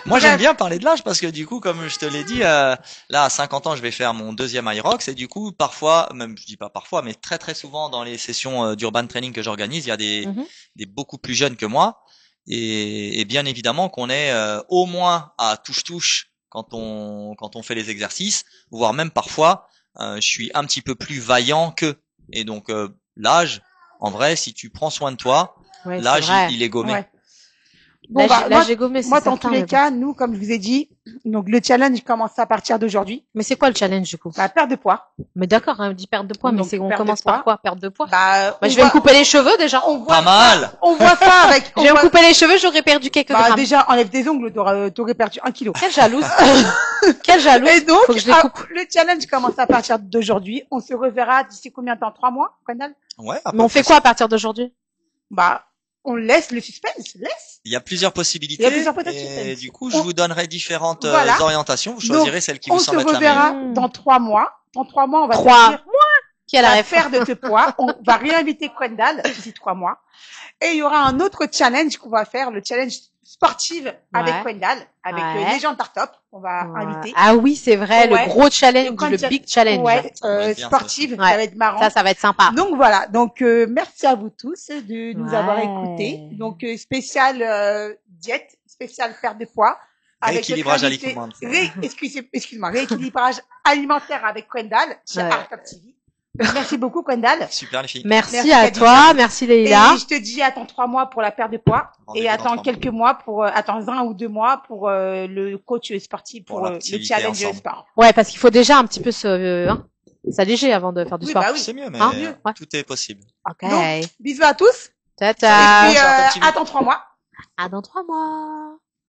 Moi, j'aime
Bref.
bien parler de l'âge parce que du coup, comme je te l'ai dit, là, à 50 ans, je vais faire mon deuxième Irox et du coup, parfois, même je dis pas parfois, mais très très souvent dans les sessions d'urban training que j'organise, il y a
Mhm.
des beaucoup plus jeunes que moi et bien évidemment qu'on est au moins à touche-touche quand on fait les exercices, voire même parfois, je suis un petit peu plus vaillant qu'eux. Et donc l'âge, en vrai, si tu prends soin de toi,
Ouais, c'est
l'âge
vrai.
il est gommé.
Ouais. Bon, bah,
Là, j'ai gommé, c'est
moi, dans
certain,
tous les
mais bon.
cas, nous, comme je vous ai dit, donc le challenge commence à partir d'aujourd'hui.
Mais c'est quoi le challenge, du coup?
La perte de poids.
Mais d'accord, hein, on dit perte de poids, mais
Donc,
c'est, on
perte de
commence
poids.
par quoi? Perte de poids?
Bah,
Bah, je vais me couper les cheveux, déjà.
on voit
Pas mal.
On voit ça avec,
Je vais me couper les cheveux, j'aurais perdu quelques
bah,
grammes.
déjà, enlève des ongles, t'aurais perdu 1 kilo.
Quelle jalouse. Quelle jalouse.
Et donc,
Faut que je les coupe.
le challenge commence à partir d'aujourd'hui. On se reverra d'ici combien de temps? 3 mois, Randall?
Ouais. À
Mais
peu
on fait
près
quoi à partir d'aujourd'hui?
Bah, on laisse le suspense, laisse.
Il y a plusieurs possibilités.
Il y a plusieurs possibilités.
Et du coup, je vous donnerai différentes
Voilà.
orientations. Vous choisirez
Donc,
celle qui
on
vous
se
semble être la meilleure.
reverra
meilleure.
dans 3 mois. Dans 3 mois, on va
3
te dire
Qui a la
la
ref?
perte de tes poids. On va réinviter Quendal d'ici 3 mois. Et il y aura un autre challenge qu'on va faire, le challenge sportif avec
Ouais.
Quendal, avec
Ouais.
les gens Tartop. On va
Ouais.
inviter.
Ah oui, c'est vrai,
Ouais.
le gros challenge,
Quand
le
il y a-
big challenge.
Ouais,
Ça va être bien, ça
sportive,
aussi.
ça
Ouais.
va être marrant.
Ça va être sympa.
Donc voilà, donc merci à vous tous de nous
Ouais.
avoir écoutés. Donc spécial diète, spécial perte de poids.
Rééquilibrage
notre invité-
alimentaire.
Excuse-moi, rééquilibrage alimentaire avec Quendal chez
Ouais.
Art Top TV. Merci beaucoup Quendal.
Super les filles.
Merci
Merci,
à
Khadija.
toi, merci Leïla.
Et je te dis attends 3 mois pour la perte de poids
Rendez-vous
et
dans
attends
3
quelques mois pour attends 1 ou 2 mois pour le coach sportif
Pour
pour le
l'activité
challenge
ensemble.
sport.
Ouais, parce qu'il faut déjà un petit peu s'alléger avant de faire du
Oui,
sport.
bah oui.
C'est mieux, mais
Hein
Ouais.
tout est possible.
Ok.
Donc, bisous à tous.
Ciao,
Et
ciao.
puis
Ciao, Top TV.
attends 3 mois.
À dans 3 mois.